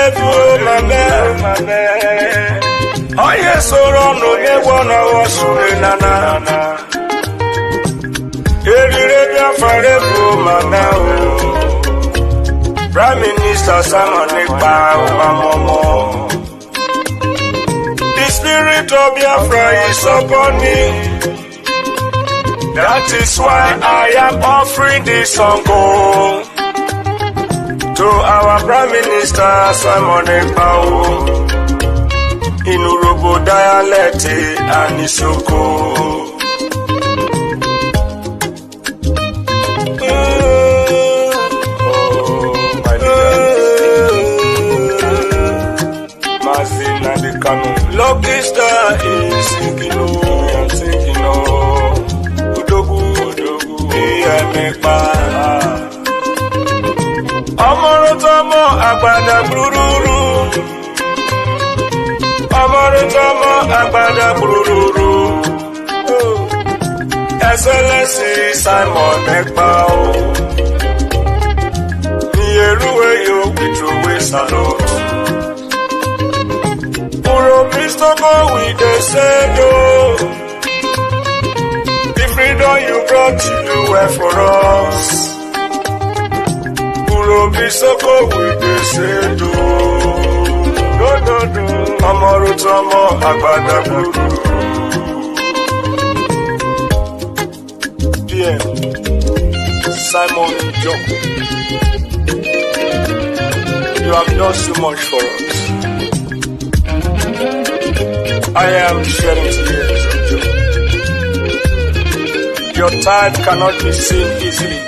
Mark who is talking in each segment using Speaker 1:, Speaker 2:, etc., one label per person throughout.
Speaker 1: level, my man. Oh yes, so run no ye wanna wash na na. Biafra level, my man. Prime Minister Simon Ekpa Obamomo. The spirit of Biafra is upon me. That is why I am offering this song to our Prime Minister Simon Ekpa in Urobo dialect and Isoko. Lucky star is sinking, I'm sinking, Udogu, Biafra. Amorotomo, Agbada Brururu. Amorotomo, Agbada Brururu. Excellency Simon Ekpa. Nieruwe yo, Bitrowe Salot. Go with the same. The freedom you brought to do well for us. Go with the same. No. Amorotomo Agbada Bruru. Dear Simon John, you have done so much for us. I am shedding tears of joy. Your tithe cannot be seen easily.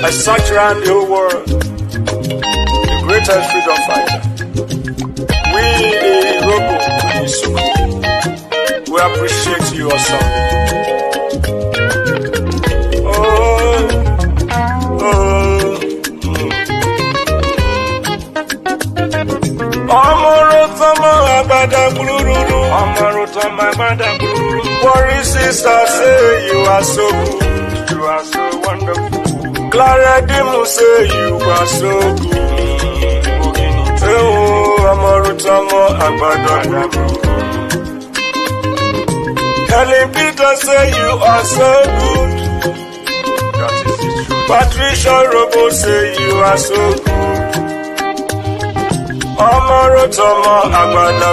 Speaker 1: I search around the whole world, the greatest freedom fighter. We, the Robo and Isuku, we appreciate you awesome. Worry sister, say you are so good, you are so wonderful. Clara Dimu say you are so good. Oh, Amorutamo Agbada. Helen Peter say you are so good. That is the truth. Patricia Robo say you are so good. Amorutamo Agbada.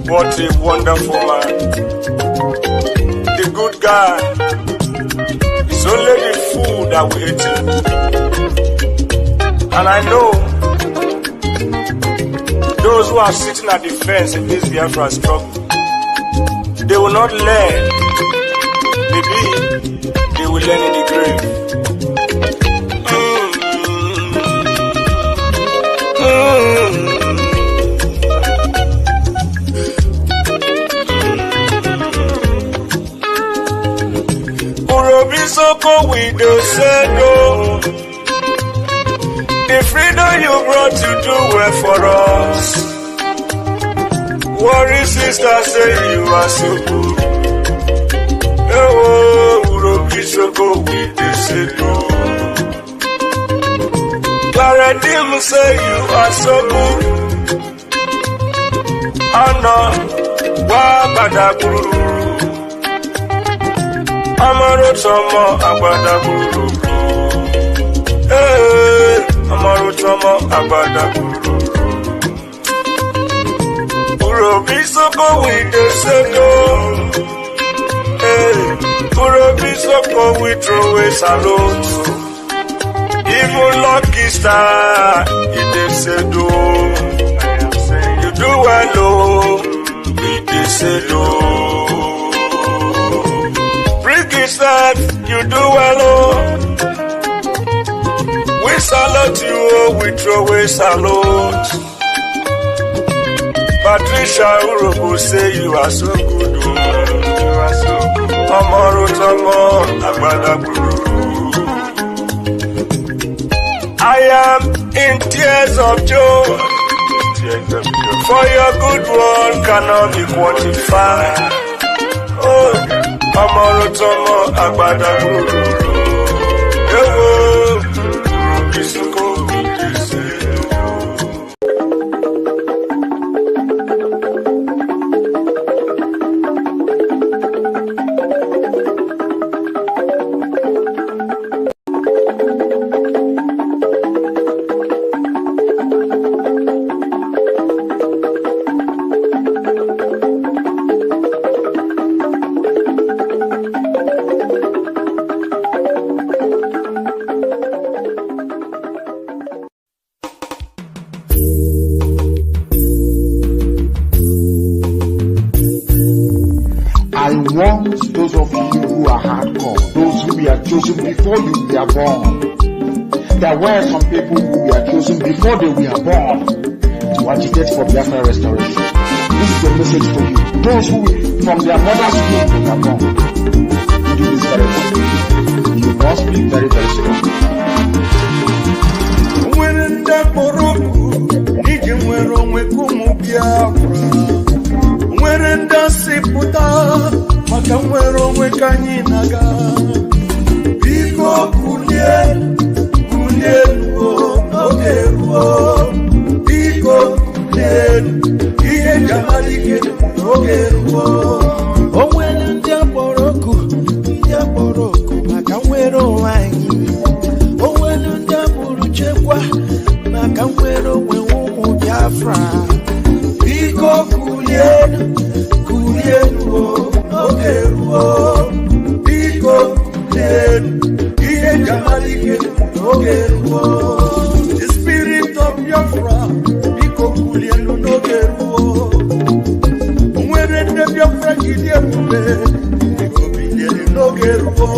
Speaker 1: What a wonderful man. The good guy. It's only the food that we eat. And I know those who are sitting at the fence in this Biafra struggle, they will not learn. Maybe they will learn in the grave. Urobisoko with the sendo. The freedom you brought to do well for us. Worry sister say you are so good. Urobisoko with the sendo. Claradim say you are so good. Anna Wabadaguru. Amorotomo Agbada Bruru. Amorotomo Agbada Bruru. Urobisoko with the sendo. Urobisoko with throw a salute. Even lucky star, it is sendo. You do well, it is sendo. That you do well, we salute you, we throw a salute. Patricia Urobo say you are so good, you are so good. Amorotomo Agbada Bruru. I am in tears of joy. end of the day. For your good one cannot be quantified. Oh, Amaro Tomo Agbada Guru.
Speaker 2: Those of you who are hardcore, those who were chosen before you were born. There were some people who were chosen before they were born to agitate for Biafra restoration. This is a message for you. Those who from their mother's womb were born. Do this very well. You must be very, very strong.
Speaker 3: When the Moroku, Nigerian Wekumu Biafra, when the Siputa. Makamwero mwekanyi naga Biko kulien Ogeruo Biko kulien Iye jamalike Ogeruo Owele ndia boroku Makamwero wanyi Owele ndia buruchekwa Makamwero wewu Biafra Biko kulien Ogeruo, Biko, Iye Jamalike, Ogeruo. The spirit of Biafra, Biko Kulienu Ogeruo. When the Biafra Kidnap, Biko Kulienu Ogeruo.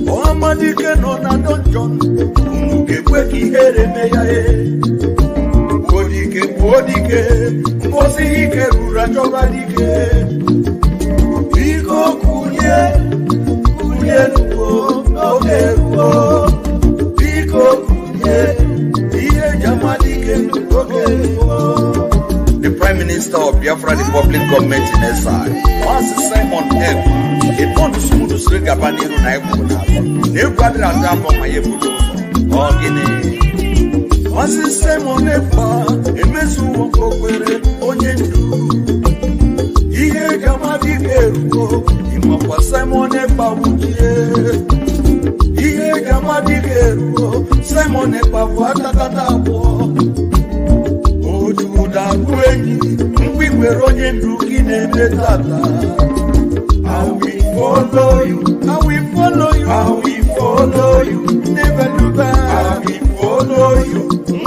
Speaker 3: Oamadike no na donjon, Umuke here meyae. Bodike, Bosi Hike Rura Jobadike. Biko Ogeruo, Biko Iye Jamalike Ogeruo. The Prime Minister of Biafra Republic Government in exile, Master Simon M. It wants to smooth to swing up and even I would have. Brother and down from my Ebudo, or Guinea. Master Simon M. Emesu Okwere, Onyendu. Iye Jamalike Imapa Simon Epa Wujie Iye Jamalike Simon Epa Watakatabo Ojuda Kwenyi Mkwiwe Ronye Ndukine Metata I will follow you, I will follow you, I will follow you, never look back, I will follow you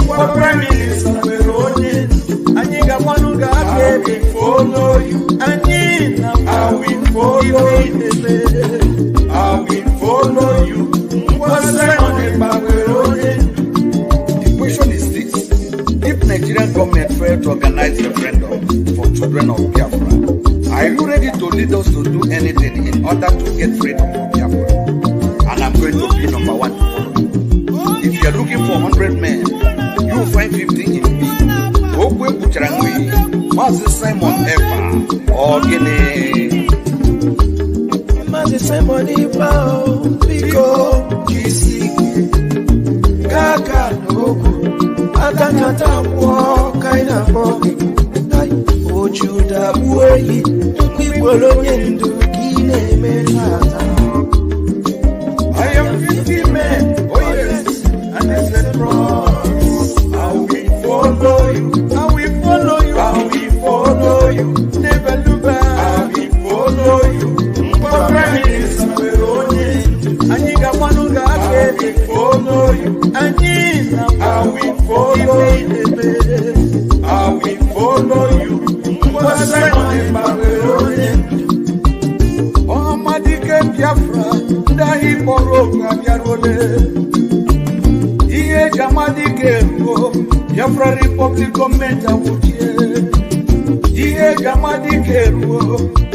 Speaker 3: Mwa Prime Minister Ronye Aniga Wanuga I will follow you I will follow you. I will follow you. The question is this. If Nigerian government failed to organize a referendum for children of Biafra, are you ready to lead us to do anything in order to get freedom from Biafra? And I'm going to be number one to follow you. If you're looking for 100 men, you'll find 50 in me. Okwe Bucharangui, Master Simon Epa, or Guinea. Master Simon Epa, Biko, Kisi, Kaka, Noku, Atakata, Kaina, Ojuda, Uwe, Kibolonyendu, Kine, Mefata. I am 50 men, oh yes, and I said, I will follow you. I will follow you. I will follow you. Never look back. I will follow you. Prime Minister Veroni, Aniga Manuga, I will follow you. Anina, I will follow you. I will follow you. Oh, Madike Biafra, Dahi Boroka Biarole. Iye Jamadike, Biafra Republic Government Awutie. Iye Jamadike,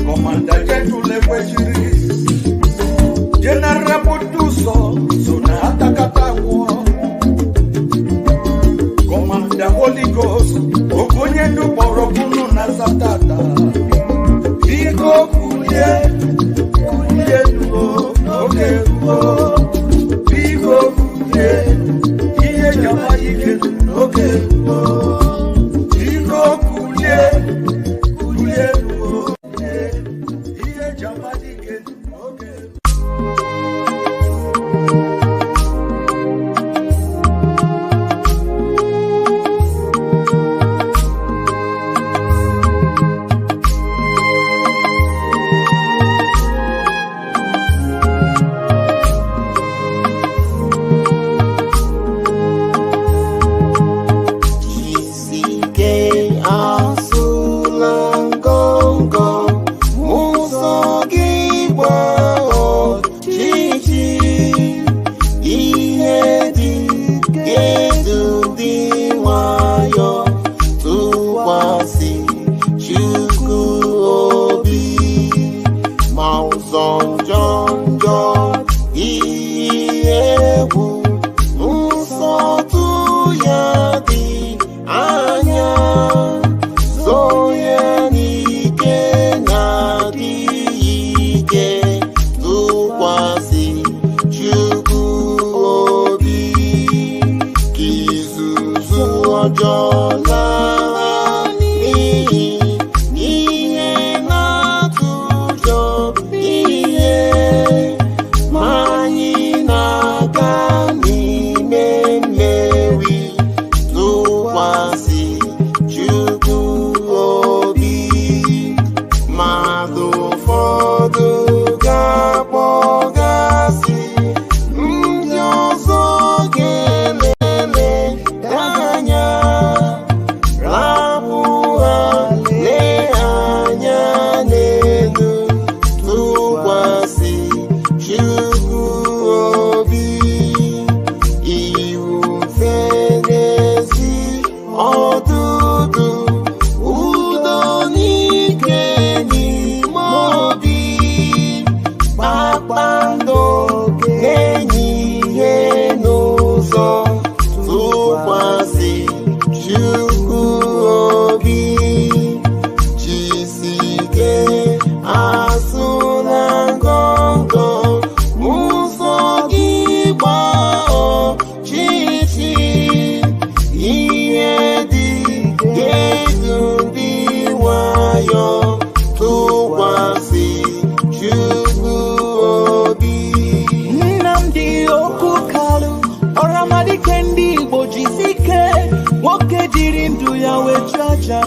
Speaker 3: Commander General Leweshiri. General Buduso, Suna Atakata War. Commander Holy Ghost, jamadike oge ino kulie kulie iye jamadike oge.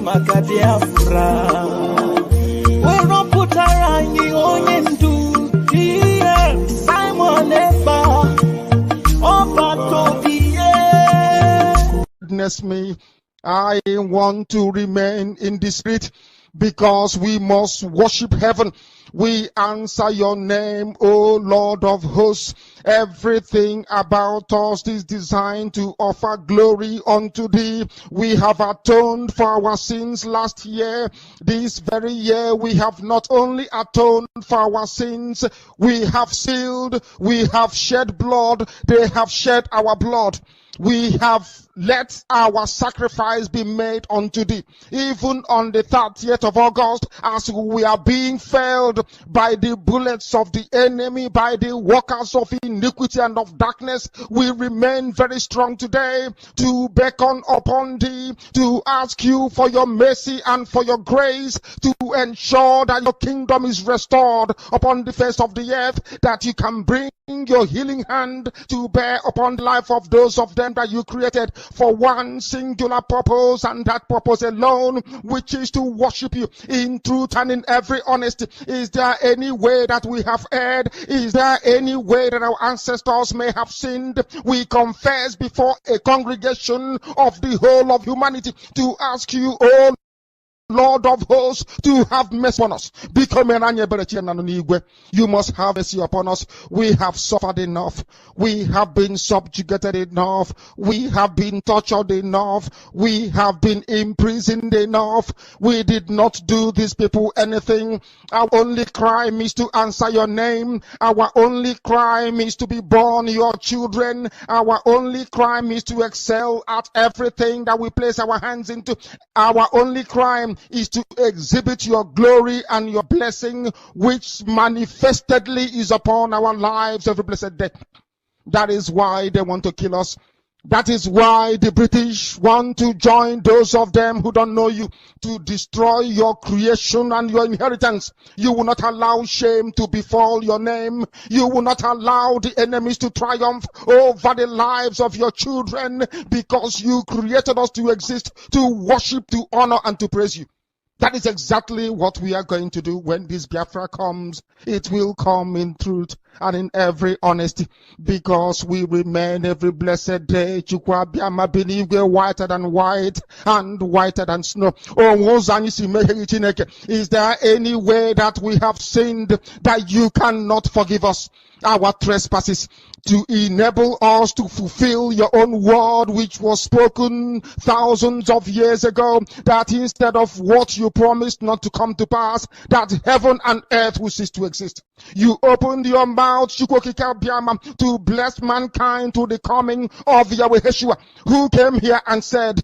Speaker 4: Maka Biafra, we're not put our onye ndu Simon Eba,
Speaker 5: Witness me, I want to remain in the spirit because we must worship heaven. We answer your name, O Lord of hosts. Everything about us is designed to offer glory unto thee. We have atoned for our sins last year. This very year we have not only atoned for our sins, we have sealed, we have shed blood, they have shed our blood. We have let our sacrifice be made unto thee. Even on the 30th of August, as we are being felled by the bullets of the enemy, by the workers of iniquity and of darkness, we remain very strong today to beckon upon thee, to ask you for your mercy and for your grace, to ensure that your kingdom is restored upon the face of the earth, that you can bring your healing hand to bear upon the life of those of them that you created for one singular purpose, and that purpose alone, which is to worship you in truth and in every honesty. Is there any way that we have erred? Is there any way that our ancestors may have sinned? We confess before a congregation of the whole of humanity to ask you, oh Lord of hosts, to have mercy upon us. You must have mercy upon us. We have suffered enough. We have been subjugated enough. We have been tortured enough. We have been imprisoned enough. We did not do these people anything. Our only crime is to answer your name. Our only crime is to be born your children. Our only crime is to excel at everything that we place our hands into. Our only crime is to exhibit your glory and your blessing, which manifestedly is upon our lives every blessed day. That is why they want to kill us. That is why the British want to join those of them who don't know you to destroy your creation and your inheritance. You will not allow shame to befall your name. You will not allow the enemies to triumph over the lives of your children, because you created us to exist, to worship, to honor, and to praise you. That is exactly what we are going to do when this Biafra comes. It will come in truth and in every honesty, because we remain every blessed day whiter than white and whiter than snow. Is there any way that we have sinned that you cannot forgive us our trespasses, to enable us to fulfill your own word, which was spoken thousands of years ago, that instead of what you promised not to come to pass, that heaven and earth will cease to exist? You opened your mouth to bless mankind to the coming of Yahweh Yeshua, who came here and said,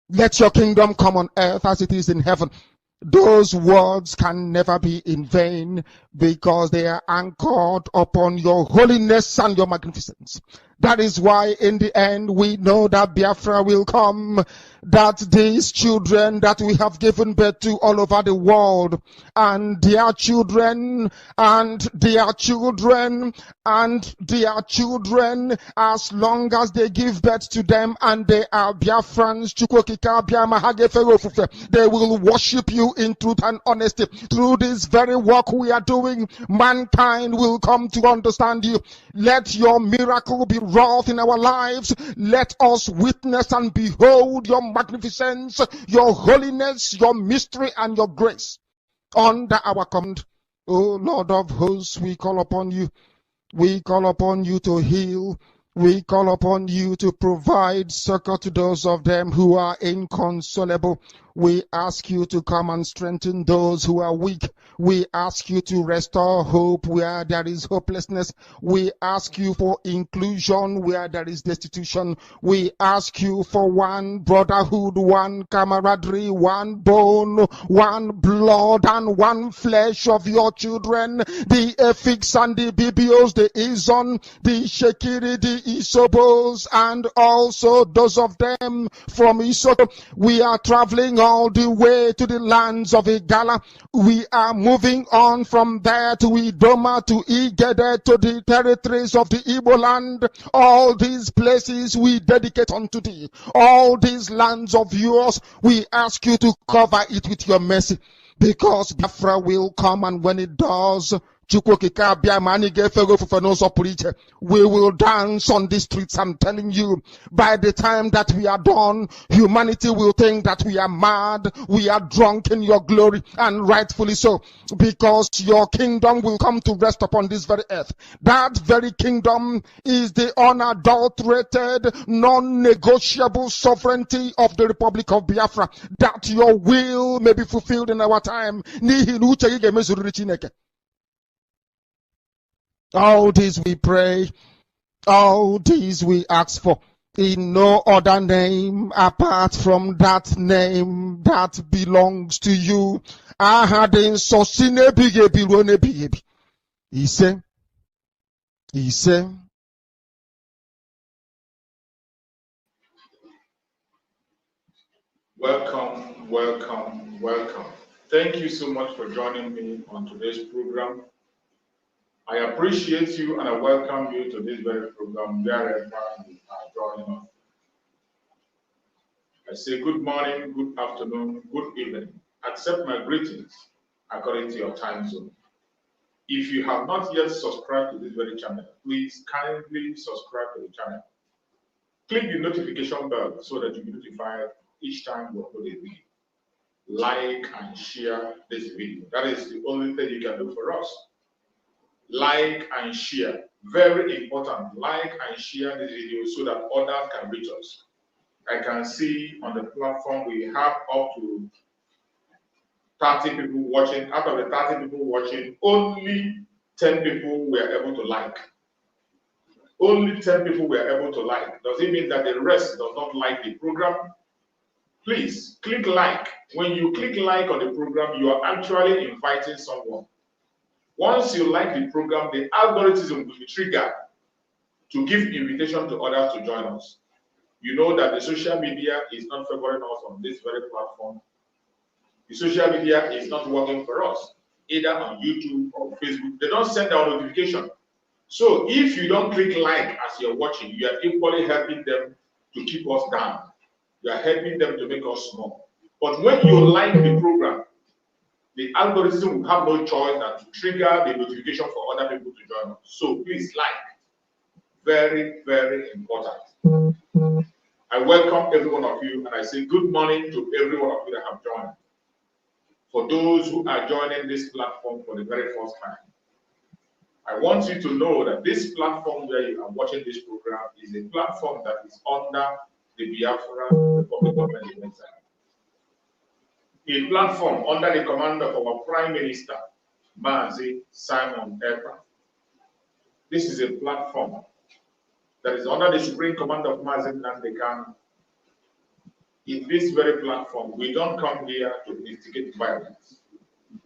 Speaker 5: let your kingdom come on earth as it is in heaven. Those words can never be in vain, because they are anchored upon your holiness and your magnificence. That is why in the end we know that Biafra will come, that these children that we have given birth to all over the world, and their children, and their children, and their children, as long as they give birth to them and they are Biafrans, they will worship you in truth and honesty. Through this very work we are doing, mankind will come to understand you. Let your miracle be wrought in our lives. Let us witness and behold your magnificence, your holiness, your mystery, and your grace under our command. O Lord of hosts, we call upon you. We call upon you to heal. We call upon you to provide succor to those of them who are inconsolable. We ask you to come and strengthen those who are weak. We ask you to restore hope where there is hopelessness. We ask you for inclusion where there is destitution. We ask you for one brotherhood, one camaraderie, one bone, one blood, and one flesh of your children. The Efiks and the Bibios, the Izon, the Shekiri, the Isobos, and also those of them from Isoto. We are traveling all the way to the lands of Igala. We are moving on from there to Idoma, to Igede, to the territories of the Igbo land. All these places we dedicate unto thee. All these lands of yours, we ask you to cover it with your mercy, because Biafra will come, and when it does, we will dance on the streets. I'm telling you, by the time that we are done, humanity will think that we are mad, we are drunk in your glory, and rightfully so, because your kingdom will come to rest upon this very earth. That very kingdom is the unadulterated, non-negotiable sovereignty of the Republic of Biafra, that your will may be fulfilled in our time. All this we pray, all these we ask for, in no other name apart from that name that belongs to you. He said,
Speaker 6: Welcome, welcome, welcome. Thank you so much for joining me on today's program. I appreciate you and I welcome you to this very program wherever you are joining us. I say good morning, good afternoon, good evening. Accept my greetings according to your time zone. If you have not yet subscribed to this very channel, please kindly subscribe to the channel. Click the notification bell so that you'll be notified each time we upload a video. Like and share this video. That is the only thing you can do for us. Like and share. Very important. Like and share this video so that others can reach us. I can see on the platform we have up to 30 people watching. Out of the 30 people watching, only 10 people were able to like. Only 10 people were able to like. Does it mean that the rest does not like the program? Please click like. When you click like on the program, you are actually inviting someone. Once you like the program, the algorithm will be triggered to give invitation to others to join us. You know that the social media is not favoring us on this very platform. The social media is not working for us, either on YouTube or Facebook. They don't send out notification. So if you don't click like as you're watching, you are equally helping them to keep us down. You are helping them to make us small. But when you like the program, the algorithm will have no choice than to trigger the notification for other people to join us. So please like. Very, very important. I welcome every one of you and I say good morning to every one of you that have joined. For those who are joining this platform for the very first time, I want you to know that this platform where you are watching this program is a platform that is under the Biafra Republic Government in Exile. A platform under the command of our Prime Minister, Mazi Simon Ekpa. This is a platform that is under the supreme command of Mazi Nnamdi. In this very platform, we don't come here to instigate violence.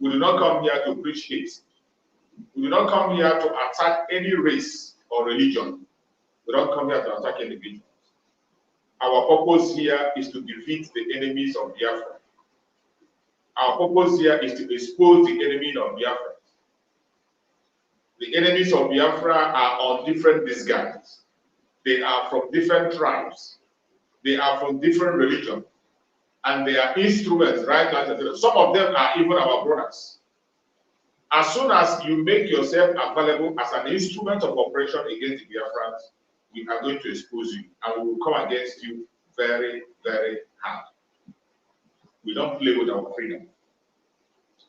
Speaker 6: We do not come here to preach hate. We do not come here to attack any race or religion. We don't come here to attack individuals. Our purpose here is to defeat the enemies of Biafra. Our purpose here is to expose the enemy of Biafra. The enemies of Biafra are on different disguises. They are from different tribes. They are from different religions. And they are instruments, right? Some of them are even our brothers. As soon as you make yourself available as an instrument of operation against the Biafrans, we are going to expose you and we will come against you very, very hard. We don't play with our freedom.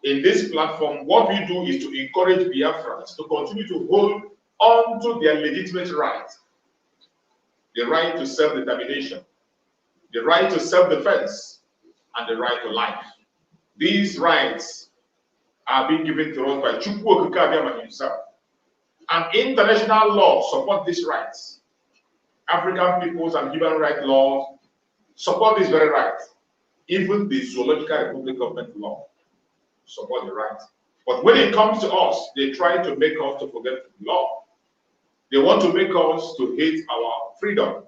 Speaker 6: In this platform, what we do is to encourage Biafrans to continue to hold on to their legitimate rights. The right to self-determination, the right to self-defense, and the right to life. These rights are being given to us by Chukwu Okike Abiama himself. And international law support these rights. African peoples and human rights laws support these very rights. Even the Zoological Republic Government law support the rights. But when it comes to us, they try to make us to forget the law. They want to make us to hate our freedom.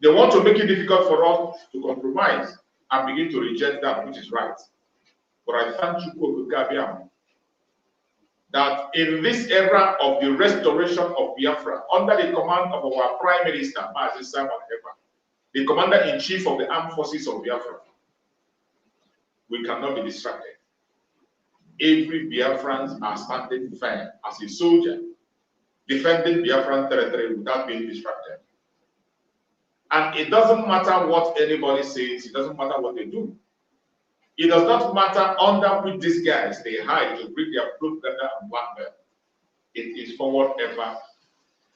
Speaker 6: They want to make it difficult for us to compromise and begin to reject that which is right. But I thank Chukwu Okike Abiama that in this era of the restoration of Biafra, under the command of our Prime Minister, Mazi Simon Ekpa, the Commander-in-Chief of the Armed Forces of Biafra, we cannot be distracted. Every Biafrans are standing firm as a soldier, defending Biafran territory without being distracted. And it doesn't matter what anybody says, it doesn't matter what they do. It does not matter under which these guys they hide to bring their propaganda and blackmail. It is forward ever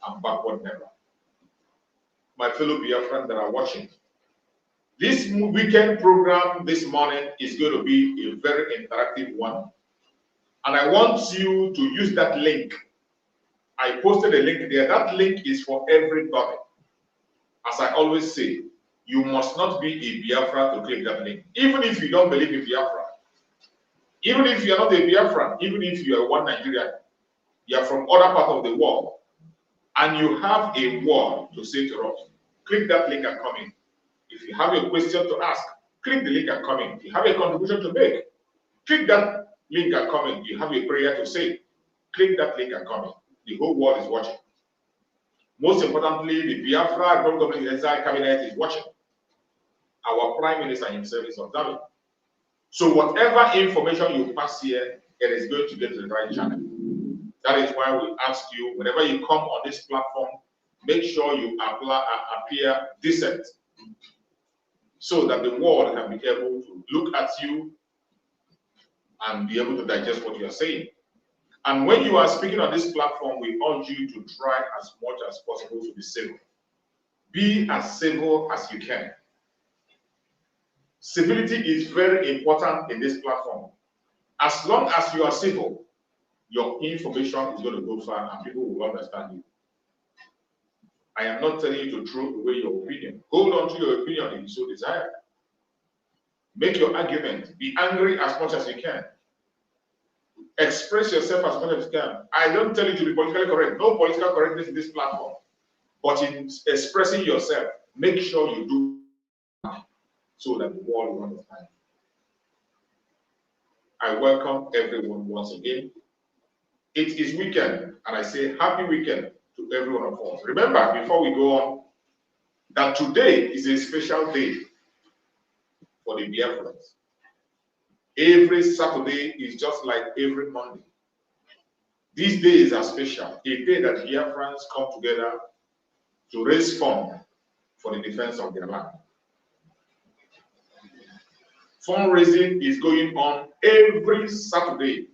Speaker 6: and backward never. My fellow Biafrans that are watching, this weekend program this morning is going to be a very interactive one. And I want you to use that link. I posted a link there. That link is for everybody. As I always say, you must not be a Biafra to click that link. Even if you don't believe in Biafra, even if you're not a Biafran, even if you are one Nigerian, you are from other part of the world, and you have a word to say to us, click that link and come in. If you have a question to ask, click the link and come in. If you have a contribution to make, click that link and come in. You have a prayer to say, click that link and come in. The whole world is watching. Most importantly, the Biafra Government Exile Cabinet is watching. Our Prime Minister himself is observing. So whatever information you pass here, it is going to get to the right channel. That is why we ask you, whenever you come on this platform, make sure you appear decent so that the world can be able to look at you and be able to digest what you are saying. And when you are speaking on this platform, we urge you to try as much as possible to be civil. Be as civil as you can. Civility is very important in this platform. As long as you are civil, your information is going to go far and people will understand you. I am not telling you to throw away your opinion. Hold on to your opinion if you so desire. Make your argument. Be angry as much as you can. Express yourself as much as you can. I don't tell you to be politically correct. No political correctness in this platform. But in expressing yourself, make sure you do so that the world will understand. I welcome everyone once again. It is weekend, and I say happy weekend to every one of us. Remember, before we go on, that today is a special day for the Biafrans. Every Saturday is just like every Monday. These days are special, a day that Biafrans come together to raise funds for the defense of their land. Fundraising is going on every Saturday,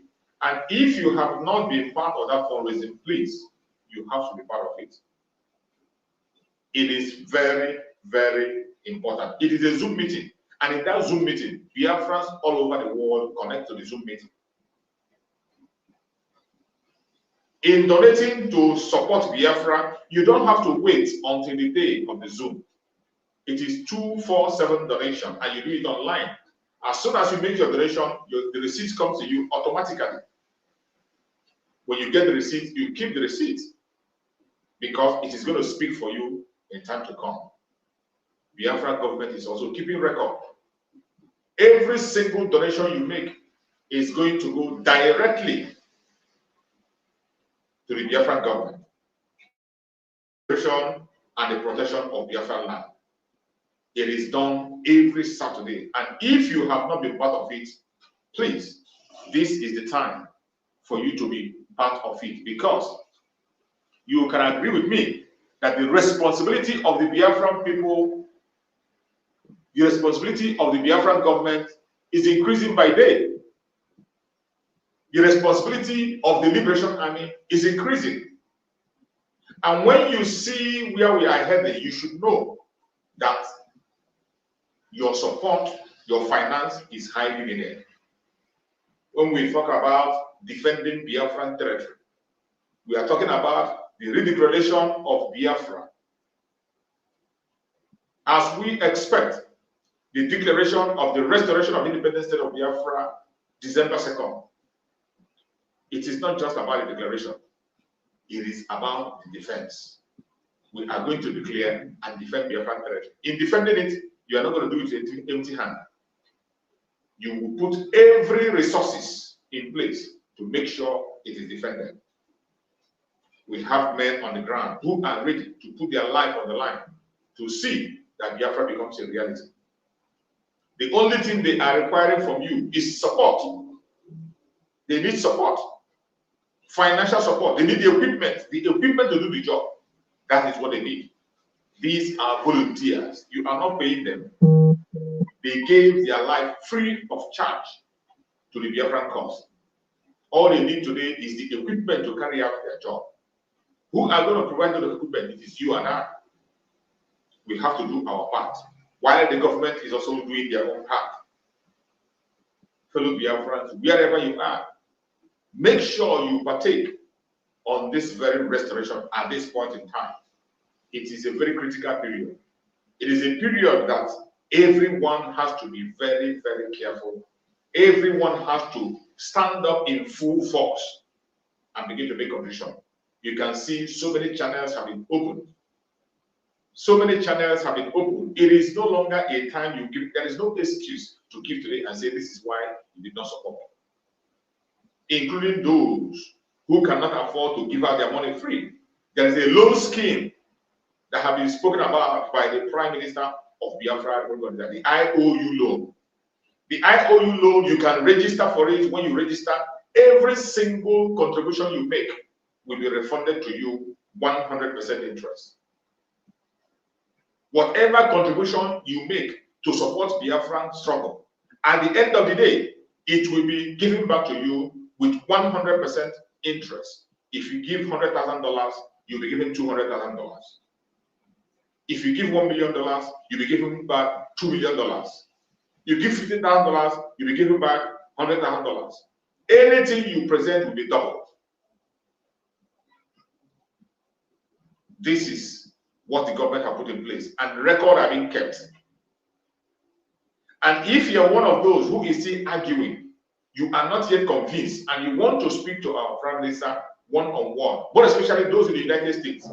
Speaker 6: and if you have not been part of that fundraising, please, you have to be part of it. It is very, very important. It is a Zoom meeting, and in that Zoom meeting, Biafrans all over the world connect to the Zoom meeting. In donating to support Biafra, you don't have to wait until the day of the Zoom. It is 247 donation, and you do it online. As soon as you make your donation, the receipt comes to you automatically. When you get the receipt, you keep the receipt because it is going to speak for you in time to come. Biafra government is also keeping record. Every single donation you make is going to go directly to the Biafra government. And the protection of Biafra land. It is done every Saturday. And if you have not been part of it, please, this is the time for you to be part of it, because you can agree with me that the responsibility of the Biafran people, the responsibility of the Biafran government is increasing by day. The responsibility of the Liberation Army is increasing. And when you see where we are headed, you should know that your support, your finance is highly needed. When we talk about defending Biafran territory, we are talking about the redeclaration of Biafra. As we expect the declaration of the restoration of independent state of Biafra, December 2nd, it is not just about the declaration. It is about the defense. We are going to declare and defend Biafran territory. In defending it, you are not going to do it with empty hand. You will put every resources in place to make sure it is defended. We have men on the ground who are ready to put their life on the line to see that Biafra becomes a reality. The only thing they are requiring from you is support. They need support. Financial support. They need the equipment to do the job. That is what they need. These are volunteers. You are not paying them. They gave their life free of charge to the Biafran cause. All they need today is the equipment to carry out their job. Who are going to provide the equipment? It is you and I. We have to do our part, while the government is also doing their own part. Fellow Biafrans, wherever you are, make sure you partake on this very restoration at this point in time. It is a very critical period. It is a period that everyone has to be very, very careful. Everyone has to stand up in full force and begin to make contribution. You can see so many channels have been opened. So many channels have been opened. It is no longer a time you give. There is no excuse to give today and say this is why you did not support me. Including those who cannot afford to give out their money free. There is a loan scheme that have been spoken about by the Prime Minister of Biafra, the IOU loan. The IOU loan, you can register for it. When you register, every single contribution you make will be refunded to you 100% interest. Whatever contribution you make to support Biafran struggle, at the end of the day, it will be given back to you with 100% interest. If you give $100,000, you'll be given $200,000. If you give $1 million, you'll be given back $2 million. You give $50,000, you'll be given back $100,000. Anything you present will be doubled. This is what the government have put in place, and records are being kept. And if you're one of those who is still arguing, you are not yet convinced, and you want to speak to our Prime Minister one-on-one, but especially those in the United States,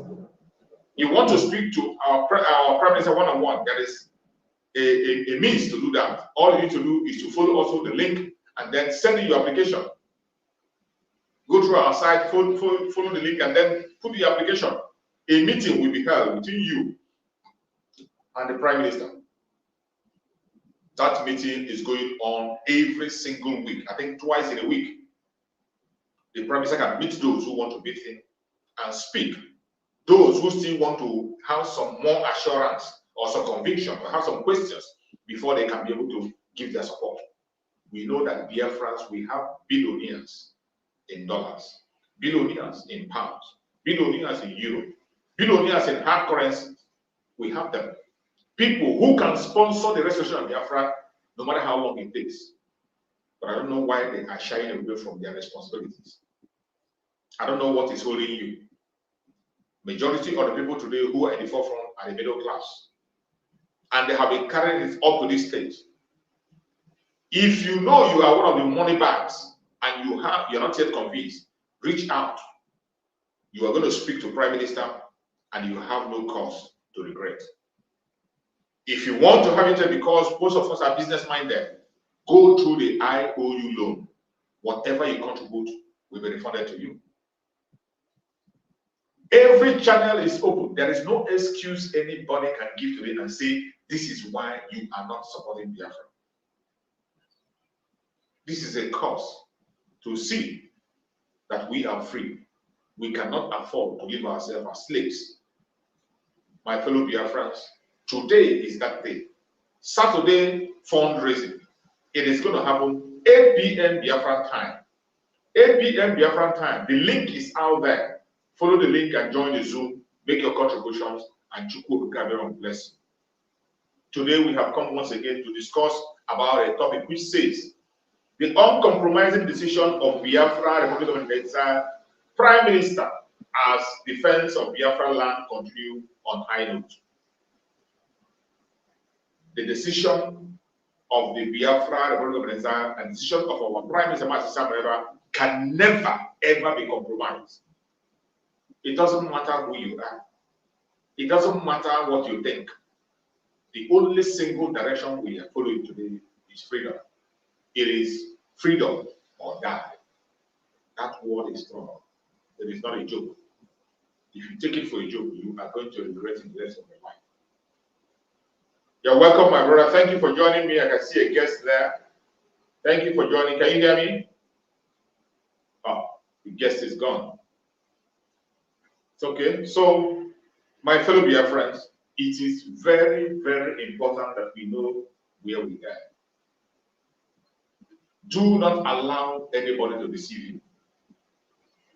Speaker 6: You want to speak to our Prime Minister one-on-one, there is a means to do that. All you need to do is to follow also the link and then send in your application. Go through our site, follow the link, and then put the application. A meeting will be held between you and the Prime Minister. That meeting is going on every single week. I think twice in a week. The Prime Minister can meet those who want to meet him and speak. Those who still want to have some more assurance or some conviction or have some questions before they can be able to give their support. We know that Biafrans, we have billionaires in dollars, billionaires in pounds, billionaires in euro, billionaires in hard currency. We have them. People who can sponsor the restoration of Biafra no matter how long it takes. But I don't know why they are shying away from their responsibilities. I don't know what is holding you. Majority of the people today who are in the forefront are the middle class. And they have been carrying it up to this stage. If you know you are one of the money bags and you're not yet convinced, reach out. You are going to speak to Prime Minister and you have no cause to regret. If you want to have it because most of us are business minded, go through the IOU loan. Whatever you contribute will be refunded to you. Every channel is open. There is no excuse anybody can give to it and say, this is why you are not supporting Biafra. This is a cause to see that we are free. We cannot afford to leave ourselves as slaves. My fellow Biafrans, today is that day. Saturday fundraising. It is going to happen 8 p.m. Biafran time. 8 p.m. Biafran time. The link is out there. Follow the link and join the Zoom. Make your contributions and Chukwu will bless you. Today we have come once again to discuss about a topic which says the uncompromising decision of Biafra Republic of Nigeria Prime Minister as defense of Biafra land continue on high note. The decision of the Biafra Republic of Nigeria and decision of our Prime Minister Master can never ever be compromised. It doesn't matter who you are. It doesn't matter what you think. The only single direction we are following today is freedom. It is freedom or die. That word is strong. It is not a joke. If you take it for a joke, you are going to regret it the rest of your life. You're welcome, my brother. Thank you for joining me. I can see a guest there. Thank you for joining. Can you hear me? Oh, the guest is gone. It's okay. So, my fellow Biafrans, it is very, very important that we know where we are. Do not allow anybody to deceive you.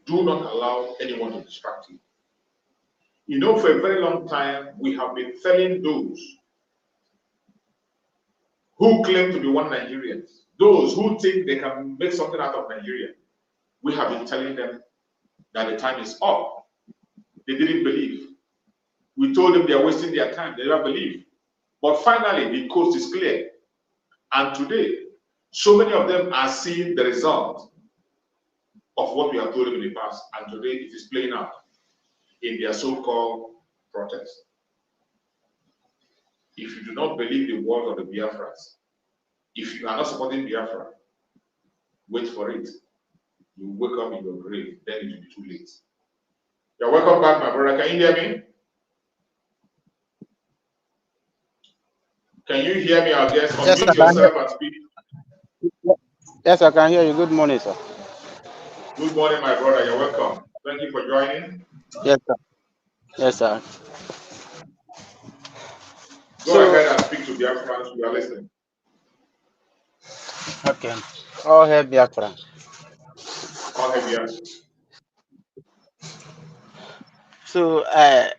Speaker 6: Do not allow anyone to distract you. You know, for a very long time, we have been telling those who claim to be one Nigerians, those who think they can make something out of Nigeria, we have been telling them that the time is up. They didn't believe. We told them they are wasting their time. They never believe. But finally, the coast is clear. And today, so many of them are seeing the result of what we have told them in the past. And today, it is playing out in their so-called protest. If you do not believe the word of the Biafrans, if you are not supporting Biafra, wait for it. You wake up in your grave, then it will be too late. You're welcome back, my brother. Can you hear me? Can you hear me, our guest? Unmute yourself and speak.
Speaker 7: Yes, I can hear you. Good morning, sir.
Speaker 6: Good morning, my brother. You're welcome. Thank you for joining.
Speaker 7: Yes, sir. Yes, sir.
Speaker 6: Go ahead and speak to Biafrans. We are listening.
Speaker 7: Okay. All hail Biafra.
Speaker 6: All hail Biafra.
Speaker 7: So, I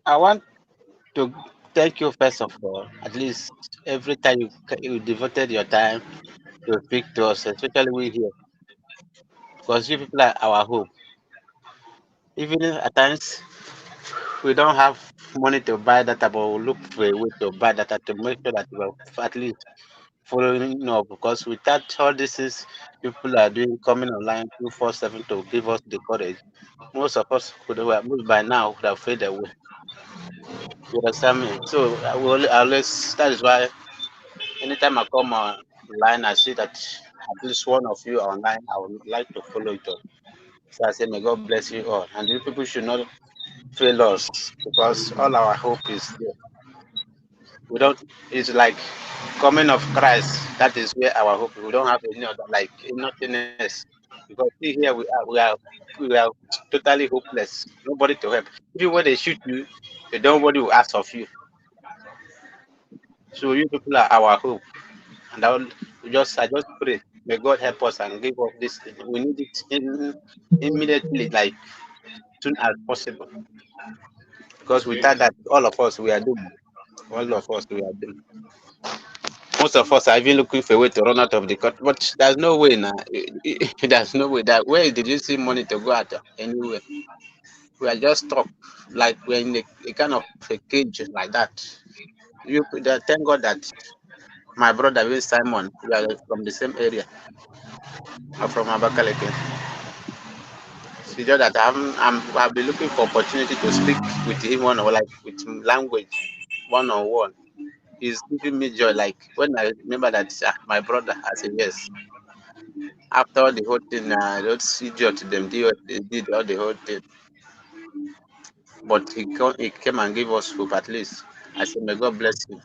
Speaker 7: want to thank you first of all. At least every time you devoted your time to speak to us, especially we here, because you people are our hope. Even if at times we don't have money to buy data, but we'll look for a way to buy data to make sure that we at least following up, because without all this is people are doing coming online 247 to give us the courage, most of us could have moved by now, would have faded away. You understand me? So I will always, that is why anytime I come online, I see that at least one of you are online, I would like to follow it up. So I say, may God bless you all. And you people should not fail us, because all our hope is there. We don't, it's like coming of Christ. That is where our hope. We don't have any other, like nothing else. Because see here we are totally hopeless. Nobody to help. Even when they shoot you, nobody will ask of you. So you people are our hope. And I just pray. May God help us and give us this. We need it immediately, like soon as possible. Because without that, all of us we are doomed. All of us we are doomed. Most of us are even looking for a way to run out of the country, but there's no way now. There's no way. That where did you see money to go out anywhere? We are just stuck, like we're in a kind of a cage like that. Thank God that my brother with Simon, we are from the same area, from Abakaleke. It's just that I've been looking for opportunity to speak with him with language, one on one. He's giving me joy. Like when I remember that my brother, I said yes. After the whole thing, those idiots them did all the whole thing. But he came and gave us hope at least. I said, may God bless him.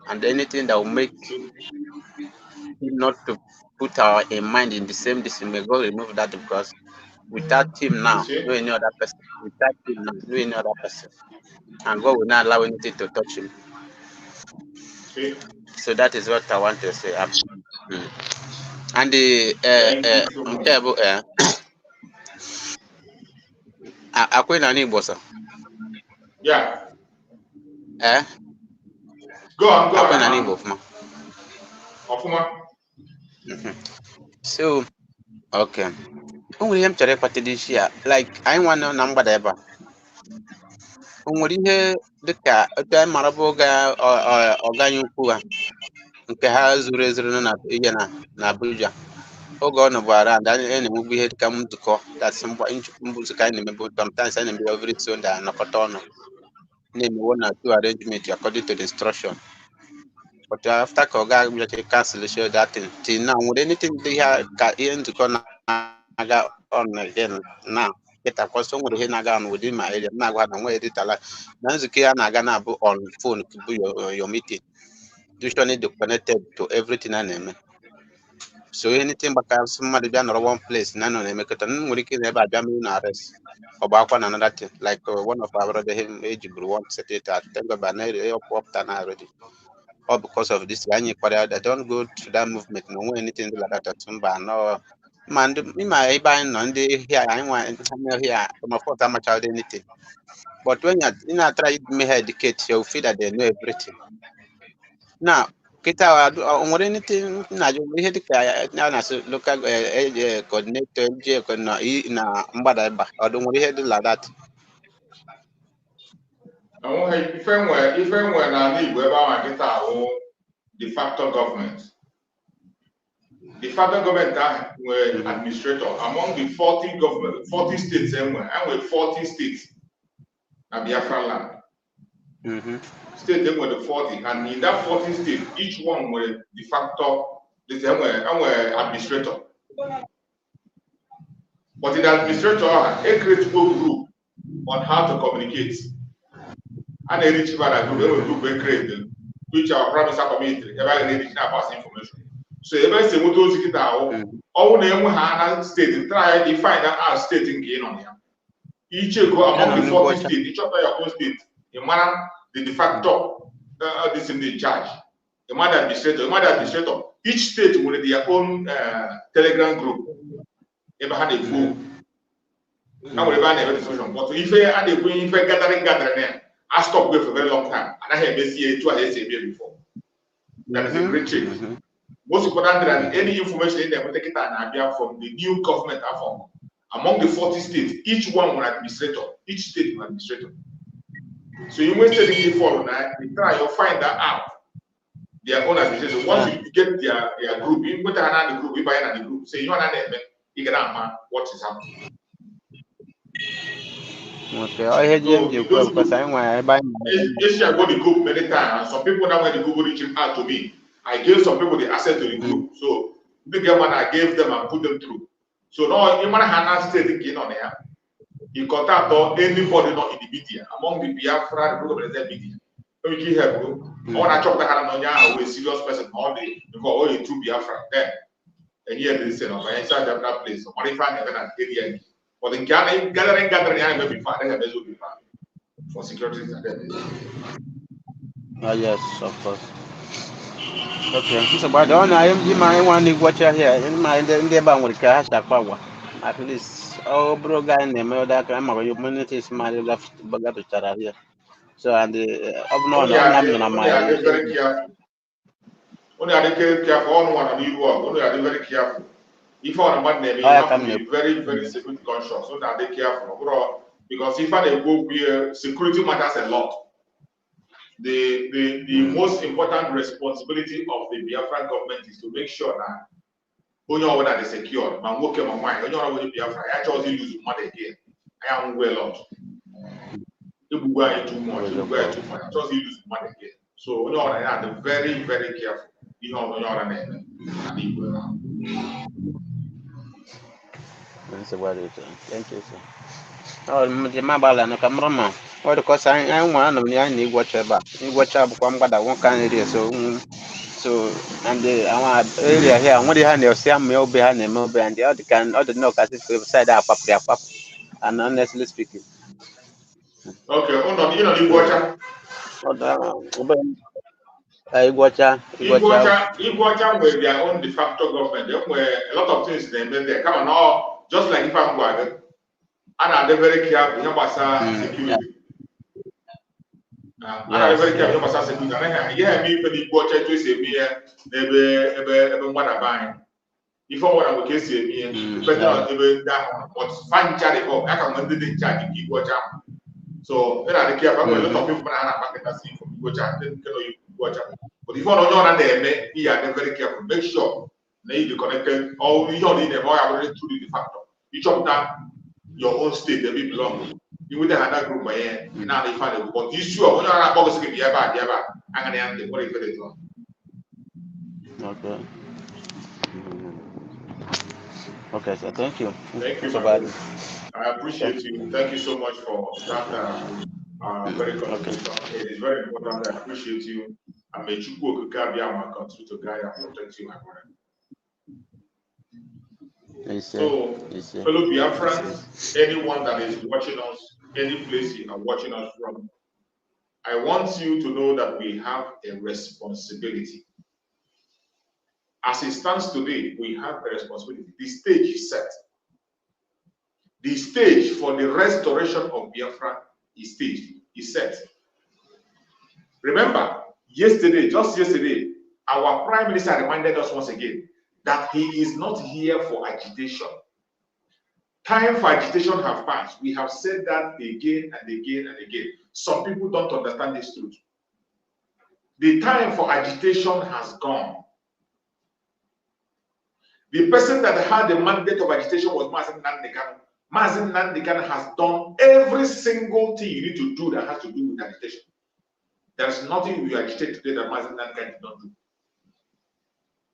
Speaker 7: And anything that will make him not to put our mind in the same decision, may God remove that, because without him now, no any other person. Without him now, no any other person. And God will not allow anything to touch him. So that is what I want to say. And the Akwena Igbo, sir.
Speaker 6: Yeah.
Speaker 7: Eh?
Speaker 6: Go on.
Speaker 7: Akwena Igbo,
Speaker 6: Ofuma.
Speaker 7: So, okay. O nwere ihe m chọrọ ịkpata dị isi ya, like anyị nwanne na mgbada ebe a. O nwere ihe dịka otu anyị mara bụ oge ọganye ukwu ha nke ha zuru ezuru na ihe na Abuja. Oge ọ nọbụ ara and anyị na-emegbu ihe dịka nzukọ nzukọ anyị na-emebu sometimes anyị na-eme every Sunday anọkọta ọnụ na-emewo na two arrangement according to the instruction. But after ka ọ ga cancel that thing till now, nwere anything dị ka ihe nzukọ na-aga on again now. Kita kwasị nwere ihe na-aga on within my area na-agwa na nwe editala na nzukọ ya na-aga na-abụ on phone bụ your meeting. Usually connected to everything a na-eme. So anything gbakara mmadụ bịa nọrọ one place na nọ na-emekọta nwere ike na ebe abịa mee na arrest ọ bụ akwa na another thing, like one of our brother him ejiburu one secretary at Tengoba na ọpụta na already. All because of this, I don't go to that movement. No anything like that. No, man, my buying on the here. I want here. My fault. I'm child anything. But when you try to make educate, you feel that they know everything. Now, kita or anything. Now you hear the now as local coordinator, na mbada or don't hear like that.
Speaker 6: If when I need whoever de facto government. The federal government were administrator among the 40 states and with 40 states na Biafra land. State them were the 40, and in that 40 states, each one were de facto were administrator. But the administrator a critical group on how to communicate. And a rich group we created, which our promise community ever need about information. So ever say what those get out, all name have state try to find out state in gain on them. Each go among the 40 states, each of your own state, a man the de facto this in the charge. A man administrator, each state will their own telegram group. Ever had a phone. Now we have a discussion. But if they had a if gathering there. I stopped with for a very long time, and I have been here 2 years before. That is a great change. Most important than any information in there, we take it from the new government form. Among the 40 states, each one will administrator, each state will administrator. So you must take it forward now, you try to find that out. their own administration. Once you get their group, you put the group, you buy another group. Say you want to you get what is happening.
Speaker 7: Okay, I heard you because I want to buy.
Speaker 6: Yes, I got the group many times. Some people now when the group reaching out to me, I gave some people the access to the group. So the get one I gave them and put them through. So now you might have to take on there. You contact anybody not in the media among the Biafra, the people in the media. So we give help. I want to chop the hand on you with a serious person all day because all you two Biafra then. And here they say, no, I inside that place. So what if I never had area? But the gathering, I may be fine. I have to be fine for security.
Speaker 7: Oh yes, of course. Okay, so but on I am my one to watch here in my the bang with cash at least bro guy name that I'm a humanity is my left bugger here. So and the
Speaker 6: Only are they very careful. Only are they careful on one of you work. Only are they very careful. If I want name, you have to be very, very security conscious. So that they careful. Because if I go where security matters a lot. The most important responsibility of the Biafran government is to make sure that when you are secure, man work on my mind. When you are with Biafra, I actually lose money again. I am well off. If we go too much, I just lose money again. So when you are very, very careful. You know when you are
Speaker 7: That's about it. Thank you, sir. Oh, my bala no camera. Or because I want to I need watch about. You watch out from what I want kind area. So and the our area here, what they have your same mail behind the mobile and the other can other no cast side up and honestly speaking.
Speaker 6: Okay, hold on, you know the watcher. Iguacha were their own de facto government. There were a lot of things they made there. Come on, now, just like if I'm going, and they're very careful about security. And they're very careful about security. Yeah, me for the Iguacha to say me, ebe what buying. If I want to case me, better even that one. But find charge for I can win the charge in Iguacha. So then I care about a lot of people are market that see from Iguacha. Then you Iguacha. But if you don't know that they be very careful. Make sure they be connected. Or you don't need them. Or already through the factor. You chop down your own state. They be belong. You would have that group by here. Now they find it. But you sure when you're not box to be about I'm gonna end the what if it is on.
Speaker 7: Okay. Okay, so thank you.
Speaker 6: Thank you, my I appreciate you. Thank you so much for that very contribution. It is very important. I appreciate you. And may you continue to guide and protect you, my brother. So, fellow Biafrans, anyone that is watching us, any place you are watching us from, I want you to know that we have a responsibility. As it stands today, we have a responsibility. The stage is set. The stage for the restoration of Biafra is staged, is set. Remember, just yesterday, our Prime Minister reminded us once again that he is not here for agitation. Time for agitation has passed. We have said that again and again and again. Some people don't understand this truth. The time for agitation has gone. The person that had the mandate of agitation was Mazen Nandekano. Mazen Nandekano has done every single thing you need to do that has to do with agitation. There is nothing we agitate today that Mazen Nandekano did not do.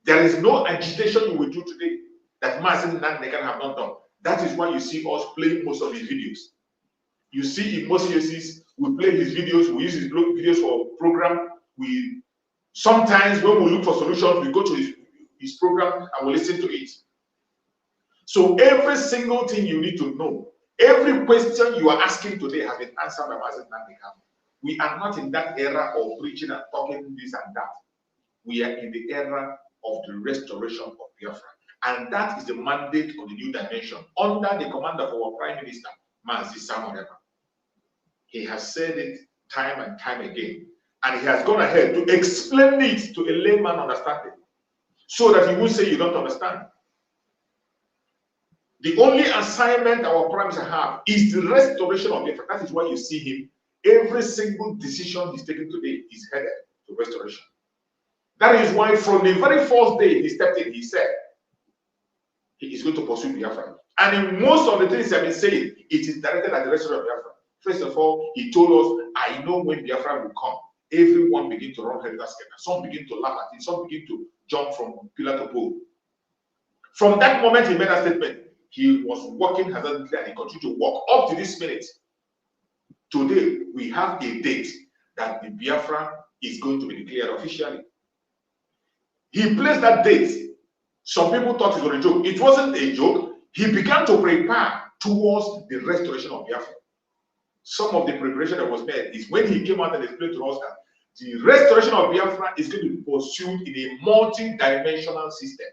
Speaker 6: There is no agitation you will do today that Mazen Nandekano have not done. That is why you see us playing most of his videos. You see, in most cases, we play his videos, we use his videos for program. We sometimes when we look for solutions, we go to his program and we listen to it. So every single thing you need to know, every question you are asking today has been answered by Mazen Nandekano. We are not in that era of preaching and talking this and that. We are in the era of the restoration of Biafra. And that is the mandate of the new dimension under the command of our Prime Minister, Mazi Samuel. He has said it time and time again. And he has gone ahead to explain it to a layman understanding so that he will say you don't understand. The only assignment our Prime Minister have is the restoration of Biafra. That is why you see him. Every single decision he's taking today is headed to restoration. That is why from the very first day he stepped in, he said he is going to pursue Biafra. And in most of the things I've been saying, it is directed at the rest of Biafra. First of all, he told us, I know when Biafra will come. Everyone begin to run helter skelter. Some begin to laugh at it. Some begin to jump from pillar to pole. From that moment he made that statement, he was working hazardly and he continued to work up to this minute. Today, we have a date that the Biafra is going to be declared officially. He placed that date. Some people thought it was a joke. It wasn't a joke. He began to prepare towards the restoration of Biafra. Some of the preparation that was made is when he came out and explained to us that the restoration of Biafra is going to be pursued in a multi-dimensional system.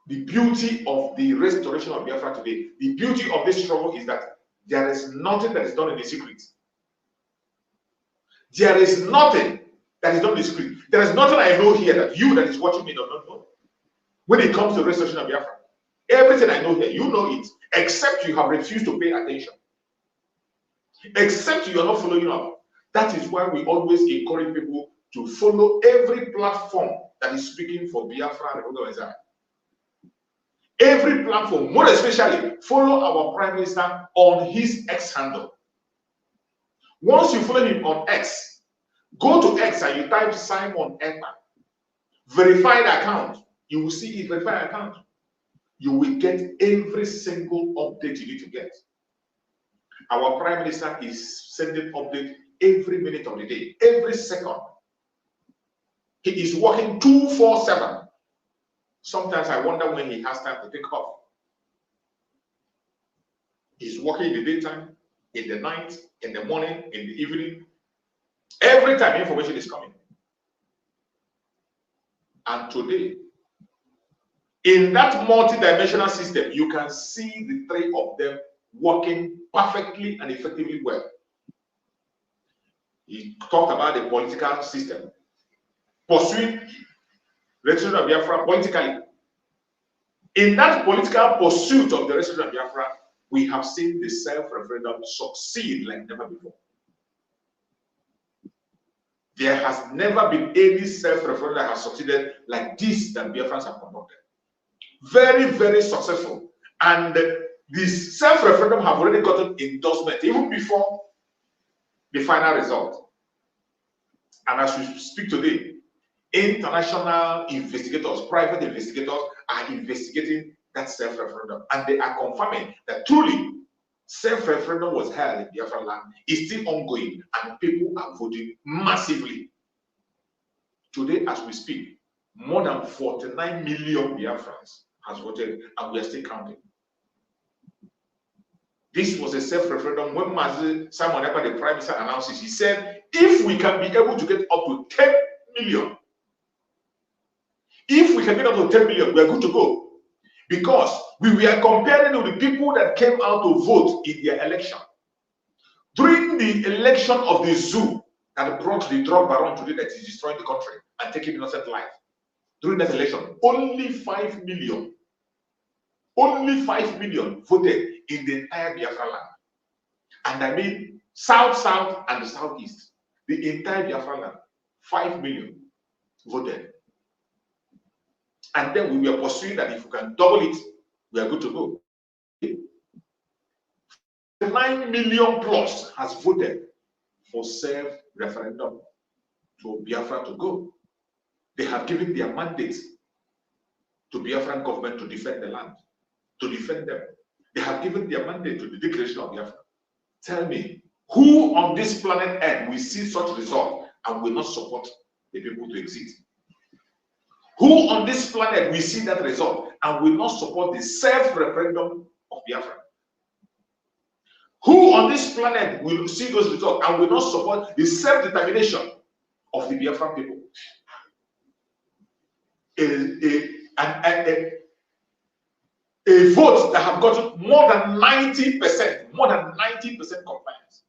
Speaker 6: The beauty of the restoration of Biafra today, the beauty of this struggle is that there is nothing that is done in the secret. There is nothing that is done in the secret. There is nothing I know here that you that is watching me do not know. When it comes to the restoration of Biafra, everything I know here, you know it, except you have refused to pay attention. Except you are not following up. That is why we always encourage people to follow every platform that is speaking for Biafra and Republic of Israel. Every platform, more especially, follow our Prime Minister on his X handle. Once you follow him on X, go to X and you type Simon Ekman, verified account. You will see his verified account. You will get every single update you need to get. Our Prime Minister is sending update every minute of the day, every second. He is working 24/7. Sometimes I wonder when he has time to take off. He's working in the daytime, in the night, in the morning, in the evening. Every time information is coming. And today, in that multi-dimensional system, you can see the three of them working perfectly and effectively well. He talked about the political system, pursuing restoration of Biafra politically. In that political pursuit of the restoration of Biafra, we have seen the self-referendum succeed like never before. There has never been any self-referendum that has succeeded like this that Biafrans have conducted. Very, very successful. And this self-referendum have already gotten endorsement even before the final result. And as we speak today, international investigators, private investigators are investigating that self-referendum, and they are confirming that truly self-referendum was held in Biafra land, is still ongoing, and people are voting massively. Today, as we speak, more than 49 million Biafrans has voted, and we are still counting. This was a self-referendum. When Simon Ekpa, the Prime Minister, announced it, he said, if we can be able to get up to 10 million, if we can get up to 10 million, we are good to go. Because we were comparing with the people that came out to vote in their election. During the election of the zoo that brought the drug baron today that is destroying the country and taking innocent life, during that election, only 5 million voted in the entire Biafra land. And I mean south and the southeast. The entire Biafra land, 5 million voted. And then we were pursuing that if we can double it, we are good to go. 9 million plus has voted for self-referendum to Biafra to go. They have given their mandate to Biafran government to defend the land, to defend them. They have given their mandate to the declaration of Biafra. Tell me, who on this planet Earth will see such result and will not support the people to exit? Who on this planet will see that result and will not support the self-referendum of Biafra? Who on this planet will see those results and will not support the self-determination of the Biafran people? A vote that have gotten more than 90% compliance.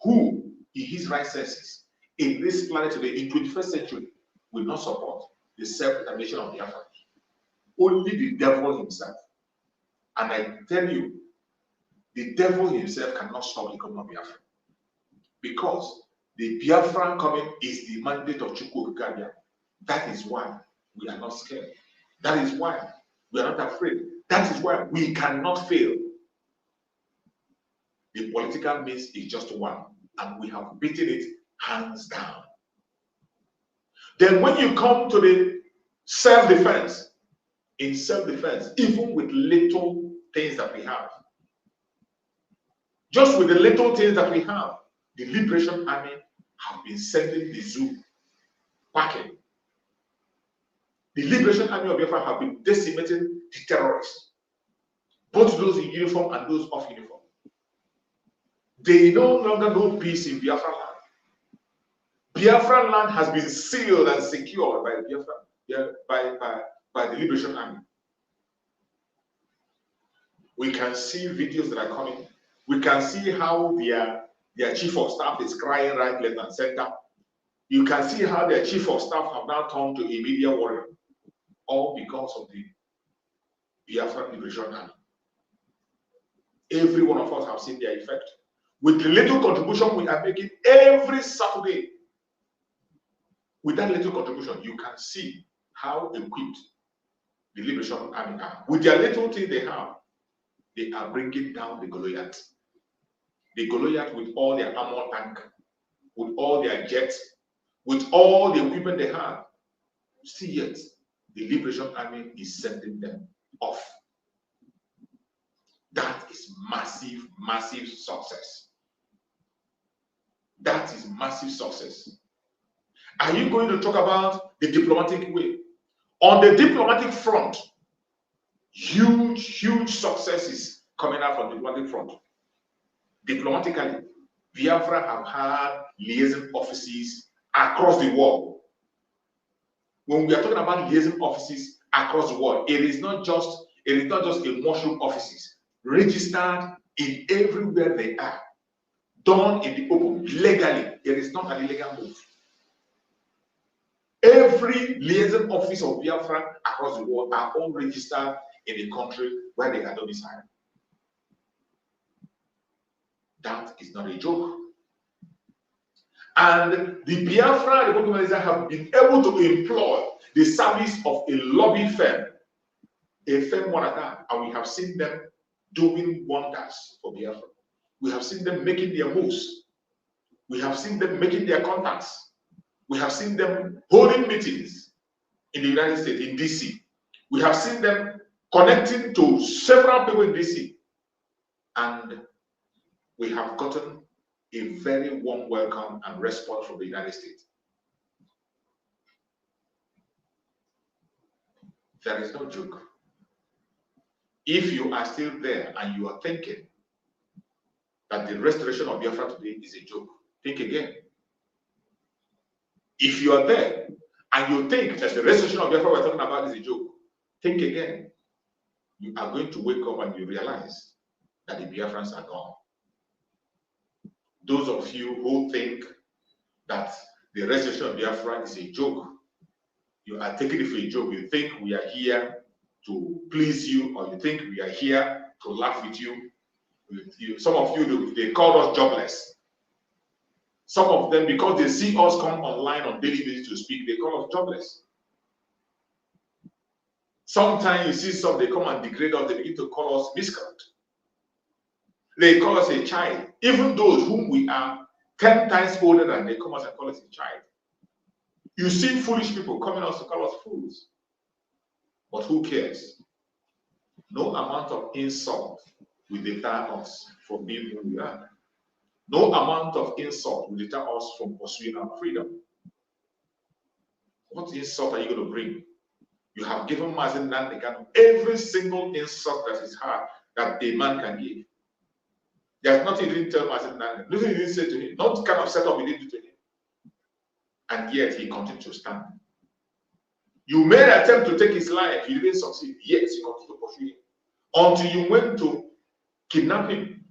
Speaker 6: Who in his right senses in this planet today, in 21st century, will not support the self-determination of Biafra? Only the devil himself. And I tell you, the devil himself cannot stop the coming of Biafra. Because The Biafran coming is the mandate of Chukwu Okikabia. That is why we are not scared. That is why we are not afraid. That is why we cannot fail. The political means is just one, and we have beaten it hands down. Then when you come to the self-defense, in self-defense, even with little things that we have, just with the little things that we have, the Liberation Army have been sending the zoo packing. The Liberation Army of Biafra have been decimating the terrorists, both those in uniform and those off uniform. They no longer know peace in Biafra land. Biafran land has been sealed and secured by Biafra, by the Liberation Army. We can see videos that are coming. We can see how their chief of staff is crying right, left, and center. You can see how their chief of staff have now turned to a media warrior, all because of the Biafran Liberation Army. Every one of us have seen their effect. With the little contribution we are making every Saturday, with that little contribution, you can see how equipped the Liberation Army are. With their little thing they have, they are bringing down the Goliath. The Goliath with all their armor tank, with all their jets, with all the equipment they have. See yet, the Liberation Army is sending them off. That is massive, massive success. That is massive success. Are you going to talk about the diplomatic way? On the diplomatic front, huge successes coming out from the diplomatic front. Diplomatically, Biafra have had liaison offices across the world. When we are talking about liaison offices across the world, it is not just a mushroom offices registered in everywhere they are, done in the open legally. It is not an illegal move. Every liaison office of Biafra across the world are all registered in the country where they are domiciled. That is not a joke. And the Biafra Republic have been able to employ the service of a lobby firm, a firm one at that, and we have seen them doing wonders for Biafra. We have seen them making their moves. We have seen them making their contacts. We have seen them holding meetings in the United States, in DC. We have seen them connecting to several people in DC. And we have gotten a very warm welcome and response from the United States. There is no joke. If you are still there and you are thinking that the restoration of Biafra today is a joke, think again. If you are there and you think that the restoration of Biafra we're talking about is a joke, think again. You are going to wake up and you realize that the Biafrans are gone. Those of you who think that the restoration of Biafra is a joke, you are taking it for a joke. You think we are here to please you, or you think we are here to laugh with you. Some of you, they call us jobless. Some of them, because they see us come online on daily basis to speak, they call us jobless. Sometimes you see some, they come and degrade us, they begin to call us miscreant. They call us a child. Even those whom we are 10 times older than, they come us and call us a child. You see foolish people coming us to call us fools. But who cares? No amount of insult will deter us from being who we are. No amount of insult will deter us from pursuing our freedom. What insult are you going to bring? You have given Mazen Nandekan every single insult that is hard that a man can give. There's nothing he didn't tell Mazen Nandekan, nothing he didn't say to him, not kind of setup he didn't do to him. And yet he continued to stand. You made an attempt to take his life, you didn't succeed. Yes, you continued to pursue him. Until you went to kidnap him.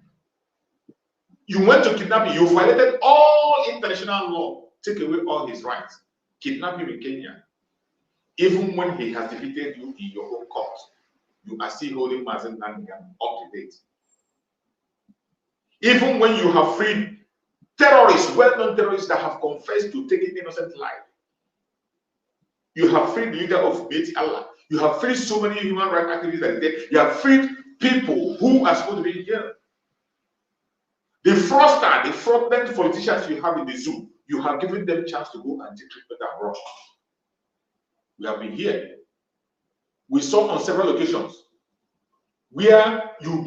Speaker 6: You went to kidnap him. You violated all international law. Take away all his rights. Kidnap him in Kenya. Even when he has defeated you in your own court, you are still holding Mazen Nandekan up to date. Even when you have freed terrorists, well-known terrorists that have confessed to taking innocent life. You have freed the leader of Beit Allah. You have freed so many human rights activists that are there. You have freed people who are supposed to be here. The fraudster, the fraudulent politicians you have in the zoo, you have given them a chance to go and take treatment abroad. We have been here. We saw on several occasions where you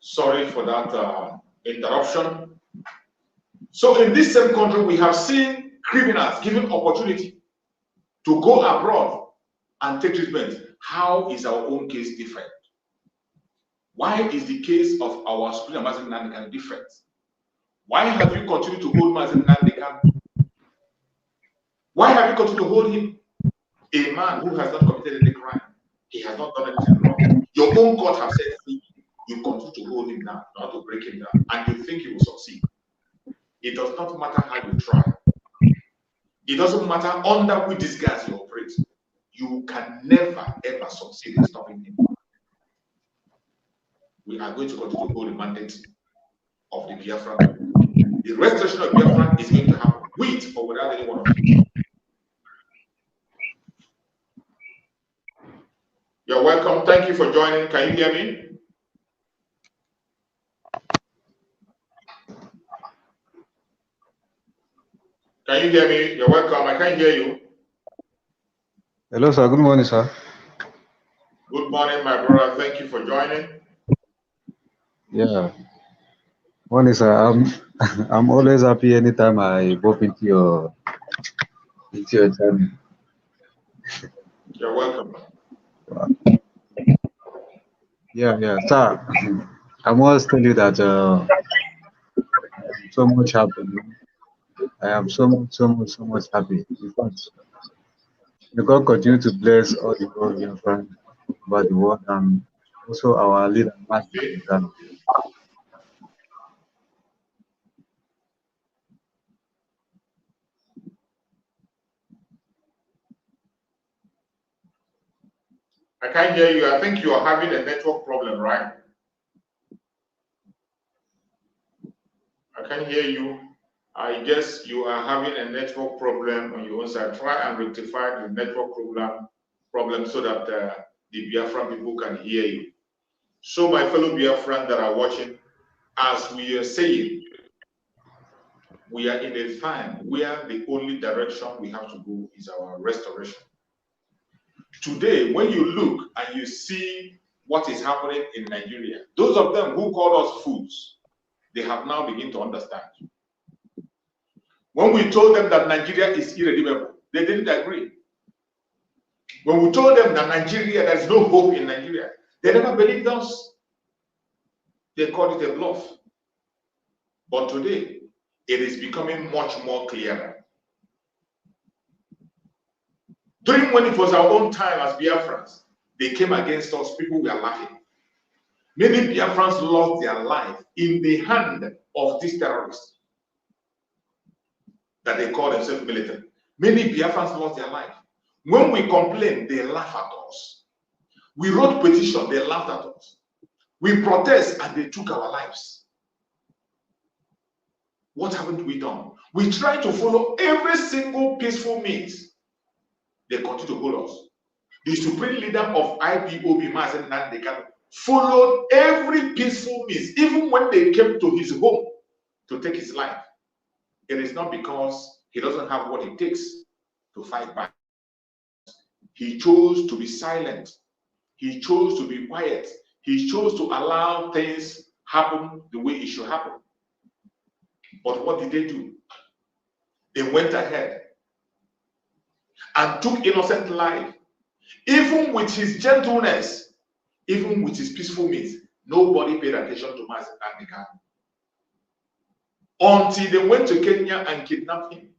Speaker 6: sorry for that interruption. So in this same country, we have seen criminals given opportunity to go abroad and take treatment. How is our own case different? Why is the case of our Supreme Mazen Nandekan different? Why have you continued to hold Mazen Nandekan? Why have you continued to hold him? A man who has not committed any crime. He has not done anything wrong. Your own court have said you continue to hold him down, not to break him down, and you think he will succeed. It does not matter how you try. It doesn't matter under which disguise you operate. You can never ever succeed in stopping him. We are going to continue to hold the mandate of the Biafran. The restoration of Biafran is going to happen with or without any one of you. You're welcome. Thank you for joining. Can you hear me? Can you hear me? You're welcome. I can't hear you.
Speaker 8: Hello, sir. Good morning, sir.
Speaker 6: Good morning, my brother. Thank you for joining.
Speaker 8: Yeah. Morning, sir. I'm always happy anytime I bump into your channel.
Speaker 6: You're welcome.
Speaker 8: Yeah, sir. I must tell you that so much happened. I am so much happy. In fact, may God continue to bless all the people we are from about the world and also our leader, Master.
Speaker 6: I can't hear you. I think you are having a network problem, right? I can't hear you. I guess you are having a network problem on your own side. Try and rectify the network problem so that the Biafran people can hear you. So my fellow Biafran that are watching, as we are saying, we are in a time where the only direction we have to go is our restoration. Today, when you look and you see what is happening in Nigeria, those of them who call us fools, they have now begun to understand. When we told them that Nigeria is irredeemable, they didn't agree. When we told them that Nigeria, there's no hope in Nigeria, they never believed us. They called it a bluff. But today, it is becoming much more clearer. During when it was our own time as Biafrans, they came against us, people were laughing. Many Biafrans lost their life in the hand of these terrorists that they call themselves military. Many Biafrans lost their life. When we complain, they laugh at us. We wrote petition, they laughed at us. We protest and they took our lives. What haven't we done? We try to follow every single peaceful means. They continue to hold us. The supreme leader of IPOB, Mazen Nandekan, followed every peaceful means, even when they came to his home to take his life. It is not because he doesn't have what it takes to fight back. He chose to be silent. He chose to be quiet. He chose to allow things happen the way it should happen. But what did they do? They went ahead and took innocent life. Even with his gentleness, even with his peaceful means, nobody paid attention to Mazi Nnamdi Kanu until they went to Kenya and kidnapped him.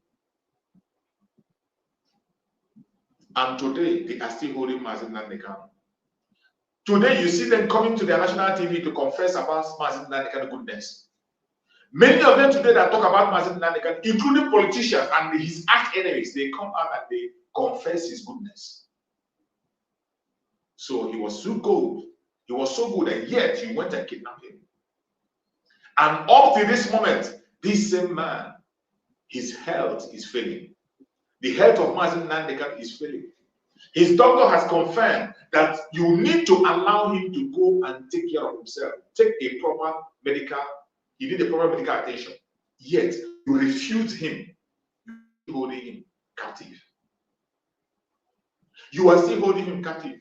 Speaker 6: And today, they are still holding Mazi Nnamdi Kanu. Today, you see them coming to their national TV to confess about Mazi Nnamdi Kanu goodness. Many of them today that talk about Mazi Nnamdi Kanu, including politicians and his arch enemies, they come out and they confess his goodness. So he was so good. He was so good, and yet you went and kidnapped him. And up to this moment, this same man, his health is failing. The health of Mazi Nnamdi Kanu is failing. His doctor has confirmed that you need to allow him to go and take care of himself, take a proper medical, he need a proper medical attention. Yet you refuse him, holding him captive. You are still holding him captive.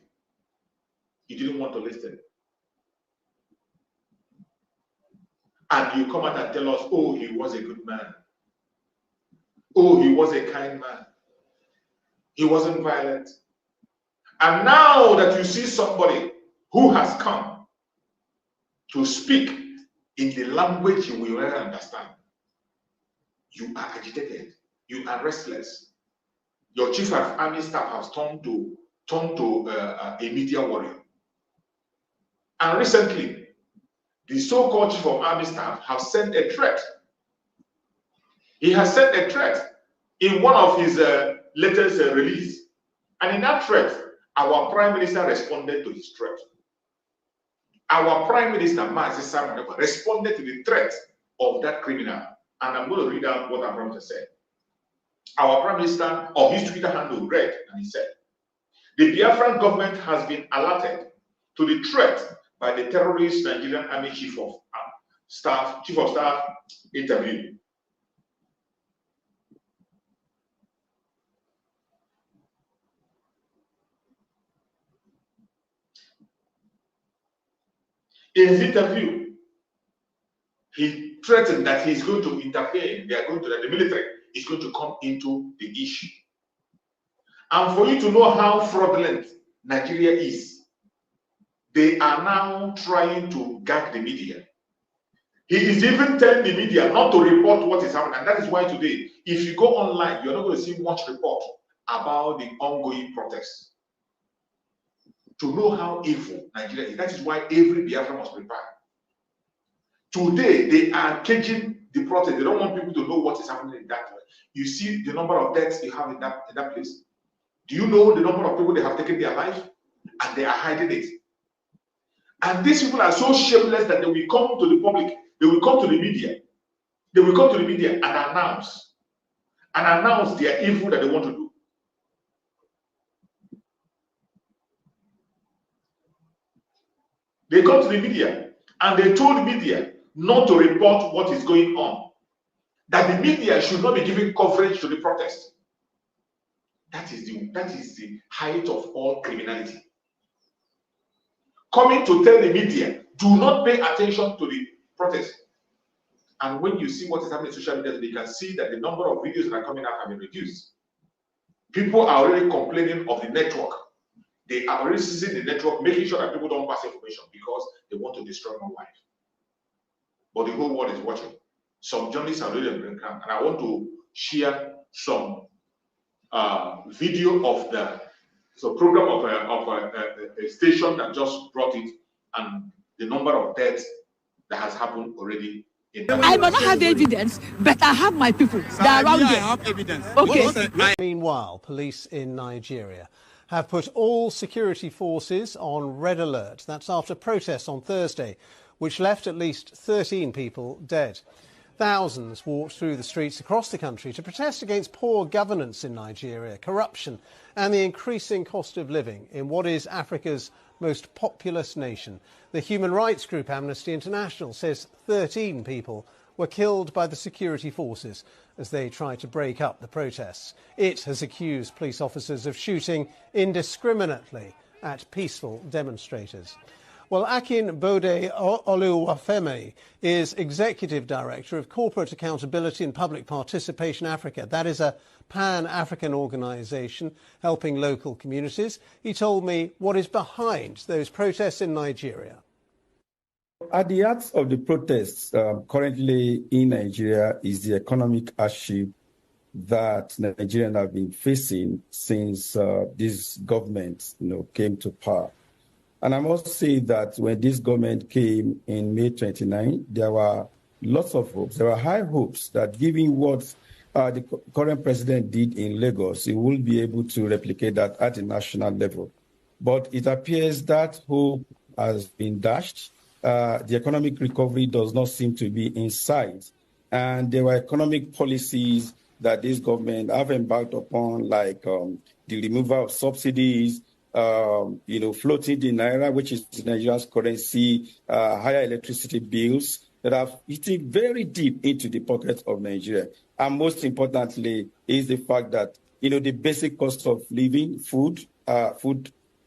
Speaker 6: He didn't want to listen. And you come out and tell us, oh, he was a good man. Oh, he was a kind man. He wasn't violent. And now that you see somebody who has come to speak in the language you will never understand, you are agitated. You are restless. Your chief of army staff has turned to a media warrior. And recently, the so-called chief of army staff has sent a threat. He has sent a threat in one of his latest release. And in that threat, our prime minister responded to his threat. Our prime minister, Mazi Simon, responded to the threat of that criminal. And I'm going to read out what I promised to say. Our prime minister, on his Twitter handle, read, and he said, the Biafran government has been alerted to the threat by the terrorist Nigerian Army Chief of Staff interview. In his interview, he threatened that he's going to interfere. The military is going to come into the issue. And for you to know how fraudulent Nigeria is, they are now trying to gag the media. He is even telling the media not to report what is happening. And that is why today, if you go online, you're not going to see much report about the ongoing protests. To know how evil Nigeria is. That is why every Biafra must prepare. Today, they are caging the protest. They don't want people to know what is happening in that way. You see the number of deaths they have in that place. Do you know the number of people they have taken their life? And they are hiding it. And these people are so shameless that they will come to the public, they will come to the media. They will come to the media and announce their evil that they want to do. They come to the media and they told the media not to report what is going on. That the media should not be giving coverage to the protest. That is the height of all criminality. Coming to tell the media, do not pay attention to the protest. And when you see what is happening in social media, you can see that the number of videos that are coming out have been reduced. People are already complaining of the network. They are already seizing the network, making sure that people don't pass information because they want to destroy my life. But the whole world is watching. Some journalists are already on the ground, and I want to share some video of the program of a station that just brought it, and the number of deaths that has happened already.
Speaker 9: I may not have evidence, but I have my people. They are around there. I have evidence. Okay.
Speaker 10: Meanwhile, police in Nigeria have put all security forces on red alert. That's after protests on Thursday, which left at least 13 people dead. Thousands walked through the streets across the country to protest against poor governance in Nigeria, corruption and the increasing cost of living in what is Africa's most populous nation. The human rights group Amnesty International says 13 people were killed by the security forces as they tried to break up the protests. It has accused police officers of shooting indiscriminately at peaceful demonstrators. Well, Akin Bode Oluwafemi is Executive Director of Corporate Accountability and Public Participation Africa. That is a pan-African organisation helping local communities. He told me what is behind those protests in Nigeria.
Speaker 11: At the heart of the protests currently in Nigeria is the economic hardship that Nigerians have been facing since this government came to power. And I must say that when this government came in May 29, there were lots of hopes. There were high hopes that given what the current president did in Lagos, he will be able to replicate that at the national level. But it appears that hope has been dashed. The economic recovery does not seem to be in sight. And there were economic policies that this government have embarked upon, like the removal of subsidies, floating the naira, which is Nigeria's currency, higher electricity bills that have eaten very deep into the pockets of Nigeria. And most importantly is the fact that, the basic cost of living, food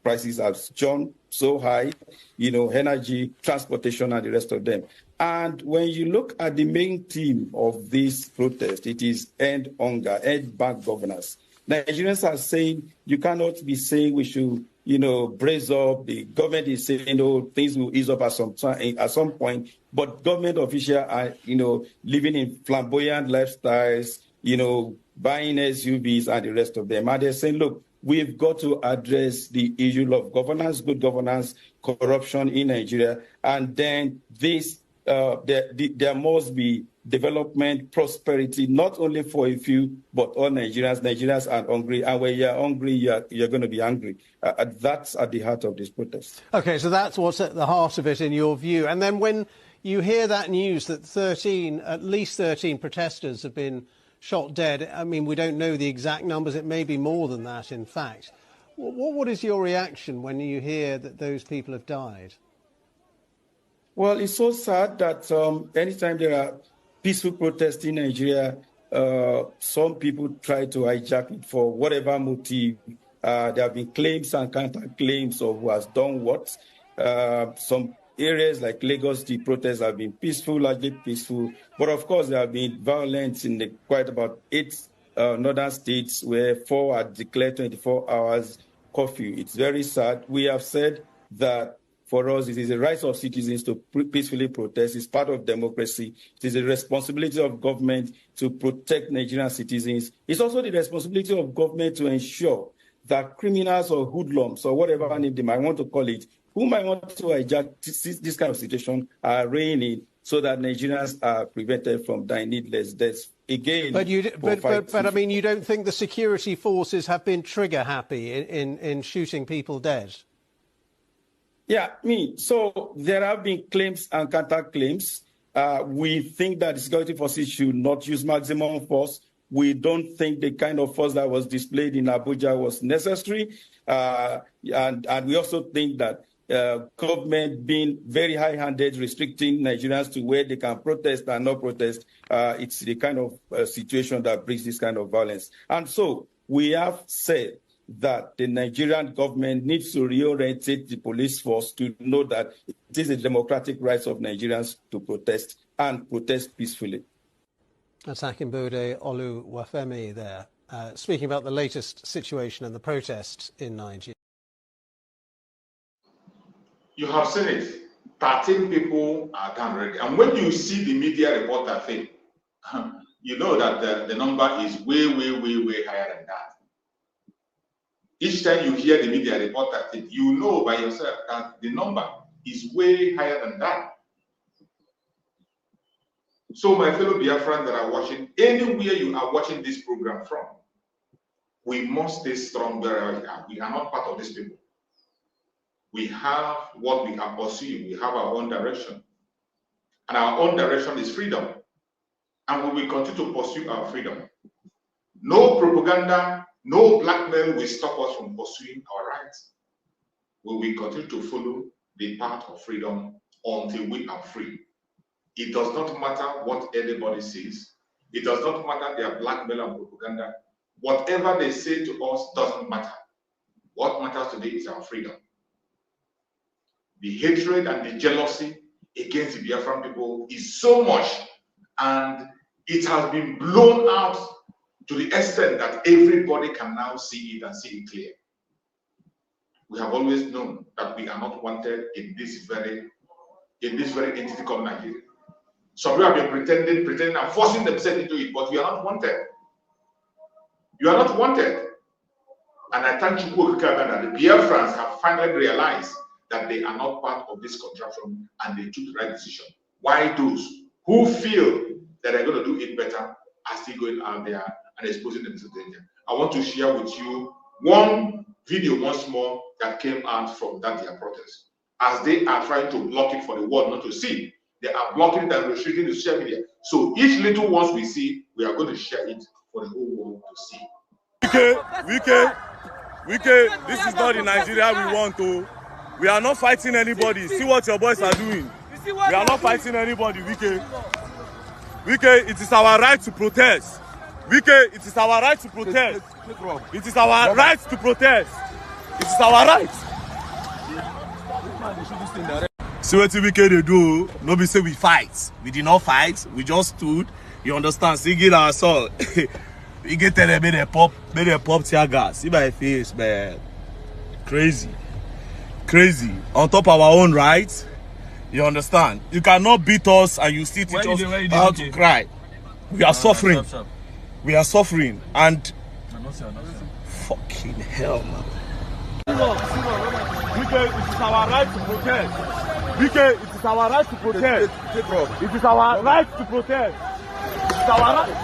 Speaker 11: prices have jumped so high, energy, transportation, and the rest of them. And when you look at the main theme of this protest, it is end hunger, end bad governance. Nigerians are saying you cannot be saying we should, brace up. The government is saying, things will ease up at some point. But government officials are, living in flamboyant lifestyles, buying SUVs and the rest of them. And they're saying, look, we've got to address the issue of governance, good governance, corruption in Nigeria, and then this. There must be development, prosperity, not only for a few, but all Nigerians. Nigerians are hungry, and when you're hungry, you're going to be angry. That's at the heart of this protest.
Speaker 10: OK, so that's what's at the heart of it in your view. And then when you hear that news that at least 13 protesters have been shot dead, I mean, we don't know the exact numbers. It may be more than that, in fact. What is your reaction when you hear that those people have died?
Speaker 11: Well, it's so sad that anytime there are peaceful protests in Nigeria, some people try to hijack it for whatever motive. There have been claims and counter-claims of who has done what. Some areas like Lagos, the protests have been peaceful, largely peaceful. But of course, there have been violence in quite about 8 northern states where 4 are declared 24 hours curfew. It's very sad. We have said that for us, it is the right of citizens to peacefully protest. It's part of democracy. It is the responsibility of government to protect Nigerian citizens. It's also the responsibility of government to ensure that criminals or hoodlums or whatever name they might want to call it, who might want to hijack this kind of situation, are reigning so that Nigerians are prevented from dying needless deaths. Again,
Speaker 10: but I mean, you don't think the security forces have been trigger happy in shooting people dead?
Speaker 11: Yeah, so there have been claims and counter-claims. We think that the security forces should not use maximum force. We don't think the kind of force that was displayed in Abuja was necessary. And we also think that government being very high-handed, restricting Nigerians to where they can protest and not protest, it's the kind of situation that brings this kind of violence. And so we have said that the Nigerian government needs to reorientate the police force to know that it is a democratic right of Nigerians to protest and protest peacefully.
Speaker 10: That's Akinbode Oluwafemi there, speaking about the latest situation and the protests in Nigeria.
Speaker 6: You have seen it. 13 people are done already. And when you see the media reporter thing, you know that the number is way, way, way, way higher than that. Each time you hear the media reporter thing, you know by yourself that the number is way higher than that. So my fellow Biafrans that are watching, anywhere you are watching this program from, we must stay strong wherever we are. We are not part of these people. We have what we are pursuing. We have our own direction. And our own direction is freedom. And we will continue to pursue our freedom. No propaganda, no blackmail will stop us from pursuing our rights. We will continue to follow the path of freedom until we are free. It does not matter what anybody says. It does not matter their blackmail and propaganda. Whatever they say to us doesn't matter. What matters today is our freedom. the hatred and the jealousy against the Biafran people is so much, and it has been blown out to the extent that everybody can now see it and see it clear. We have always known that we are not wanted in this very entity called Nigeria. Some people have been pretending and forcing themselves into it, but we are not wanted. You are not wanted. And I thank you, that the Biafrans have finally realized that they are not part of this contraption and they took the right decision. Why those who feel that they're going to do it better are still going out there and exposing themselves to danger? I want to share with you one video once more that came out from that their protest. As they are trying to block it for the world not to see, they are blocking it and restricting the social media. So each little ones we see, we are going to share it for the whole world to see.
Speaker 12: Wike, this is not the Nigeria we want to. We are not fighting anybody. See what your boys are doing. We are not fighting anybody, Wike. Wike, it is our right to protest. Wike, it is our right to protest. It is our right to protest. It is our right. See what Wike they do. Nobody say we fight. We did not fight. We just stood. You understand? Singing our song. We get tell them made a pop tear gas. See my face, man. Crazy. Crazy. On top of our own rights. You understand? You cannot beat us and you still teach us how to cry. We are suffering. We are suffering. And fucking hell, man. It is our right to protest. It is our right to protest. It is our right to protest. It is our right.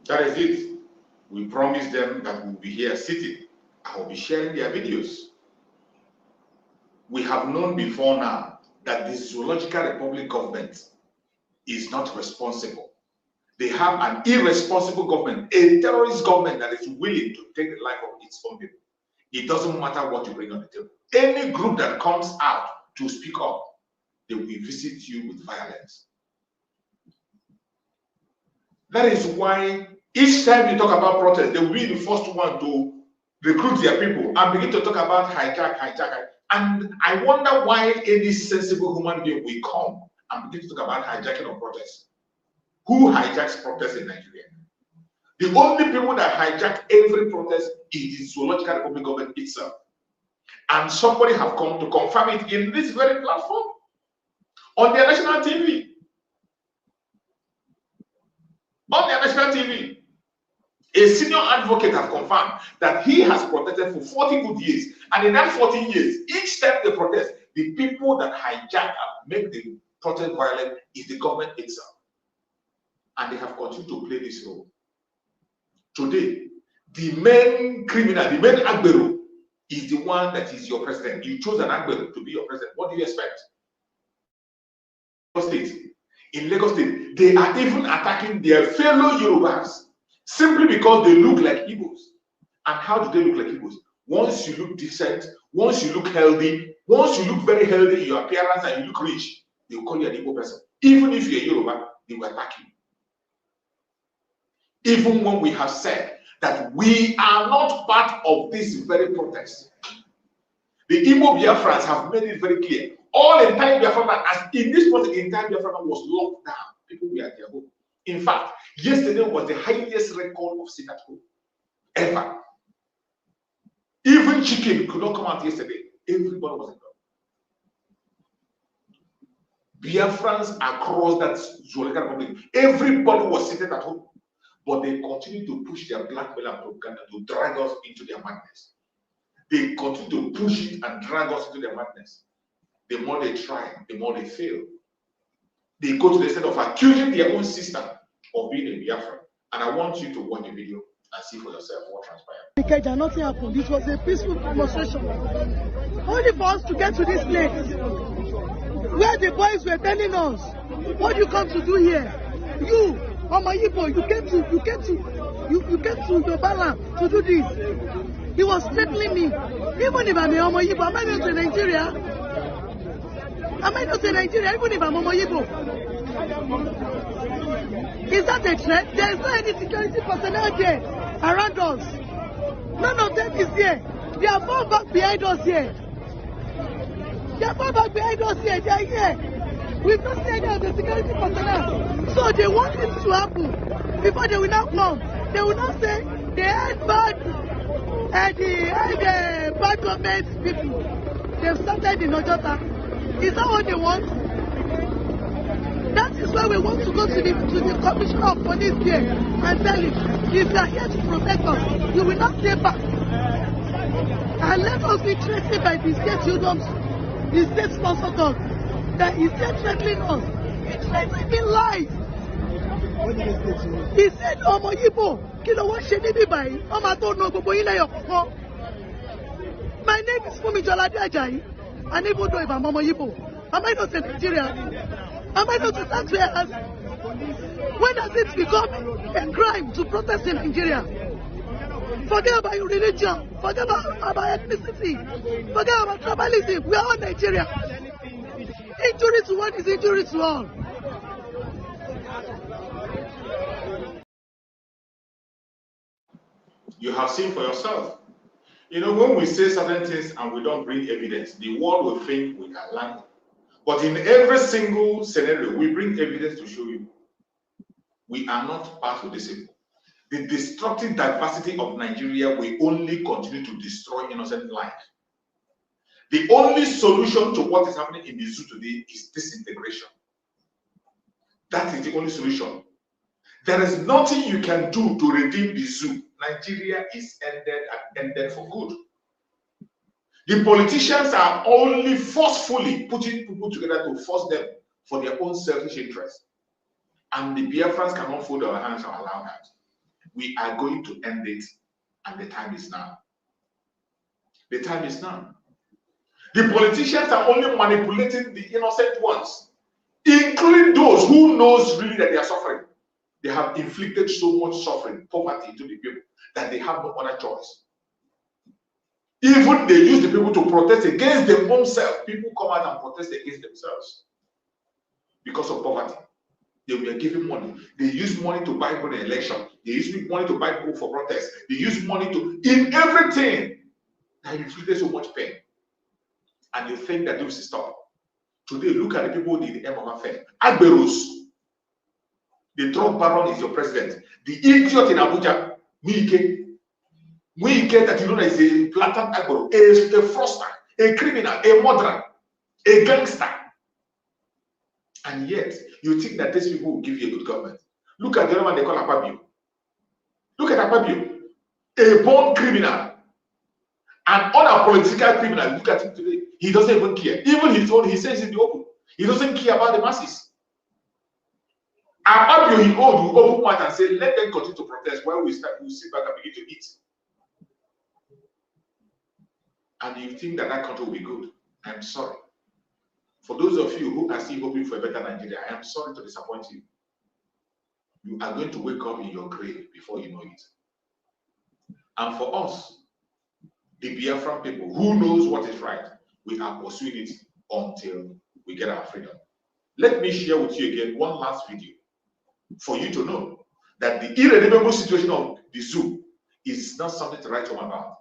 Speaker 6: That is it. We promised them that we'll be here sitting. I will be sharing their videos. We have known before now that the Zoological Republic government is not responsible. They have an irresponsible government, a terrorist government that is willing to take the life of its own people. It doesn't matter what you bring on the table. Any group that comes out to speak up, they will visit you with violence. That is why each time you talk about protest, they will be the first one to recruit their people and begin to talk about hijack. And I wonder why any sensible human being will come and begin to talk about hijacking of protests. Who hijacks protests in Nigeria? The only people that hijack every protest is the Zoological Republic government itself. And somebody have come to confirm it in this very platform on their national TV. On their national TV. A senior advocate has confirmed that he has protested for 40 good years. And in that 14 years, each time they protest, the people that hijack and make the protest violent is the government itself. And they have continued to play this role. Today, the main criminal, the main Agbero, is the one that is your president. You chose an Agbero to be your president. What do you expect? In Lagos State, they are even attacking their fellow Yorubas simply because they look like Igbos. And how do they look like Igbos? Once you look decent, once you look healthy, once you look very healthy in your appearance and you look rich, they will call you an Igbo person. Even if you're a Yoruba, they will attack you. Even when we have said that we are not part of this very protest. The Igbo Biafrans have made it very clear. All entire Biafran, as in this process, the entire Biafran was locked down. People were at their home. In fact, yesterday was the highest record of sit at home ever. Even chicken could not come out yesterday. Everybody was in Biafrans across that Zoological Republic, everybody was seated at home. But they continue to push their blackmail and propaganda to drag us into their madness. They continue to push it and drag us into their madness. The more they try, the more they fail. They go to the extent of accusing their own sister of being a Biafra. And I want you to watch the video and see for yourself what transpired.
Speaker 13: Nothing happened. This was a peaceful demonstration. Only for us to get to this place where the boys were telling us, what you come to do here? You, Omayibo, you came to Yoruba to do this. He was threatening me. Even if I'm a Omayibo, am I not in Nigeria? Am I not in Nigeria? Even if I'm Omayibo. Is that a threat? There is not any security personnel there around us. None of them is there. They are far back behind us here. They are far back behind us here. They are here. We've not seen any of the security personnel. So they want it to happen before they will not come. They will not say they had bad government people. They've started in Ojota. Is that what they want? That is why we want to go to the commissioner of police here and tell him, if you are here to protect us, you will not stay back. And let us be threatened by the state unions, the state sponsored us, that is still threatening us. It's threatening life. He said, Omoyibo, kilo wa se nibi bayi, Oma to no gbogbo yin leyo koko. My name is Fumi Jolade Ajayi, and even though if I'm Omoyibo, am I not in Nigeria? Am I not a taxpayer? When does it become a crime to protest in Nigeria? Forget about your religion, forget about ethnicity, forget about tribalism. We are all Nigeria. Injury to one is injury to all.
Speaker 6: You have seen for yourself. You know, when we say certain things and we don't bring evidence, the world will think we are lying. But in every single scenario, we bring evidence to show you we are not part of this people. The destructive diversity of Nigeria will only continue to destroy innocent life. The only solution to what is happening in the zoo today is disintegration. That is the only solution. There is nothing you can do to redeem the zoo. Nigeria is ended for good. The politicians are only forcefully putting people together to force them for their own selfish interests. And the Biafrans cannot fold our hands or allow that. We are going to end it, and the time is now. The time is now. The politicians are only manipulating the innocent ones, including those who knows really that they are suffering. They have inflicted so much suffering, poverty to the people that they have no other choice. Even they use the people to protest against their own self. People come out and protest against themselves because of poverty. They were giving money. They use money to buy for the election. They use money to buy people for protest. They use money to in everything. They have inflicted so much pain. And they think that this will stop. Today, look at the people who did the M of affair. Agberos. The drug baron is your president. The idiot in Abuja, Mike. We get that you know is a blatant agbero, a fraudster, a criminal, a murderer, a gangster. And yet, you think that these people will give you a good government. Look at the other one they call Akpabio. Look at Akpabio, a born criminal, an unapologetic criminal. Look at him today. He doesn't even care. Even his own, he says in the open. He doesn't care about the masses. Akpabio, he will open mouth and say, let them continue to protest while we sit back and begin to eat. And you think that that country will be good. I'm sorry. For those of you who are still hoping for a better Nigeria, I am sorry to disappoint you. You are going to wake up in your grave before you know it. And for us, the Biafran people who knows what is right, we are pursuing it until we get our freedom. Let me share with you again one last video for you to know that the irredeemable situation of the zoo is not something to write home about.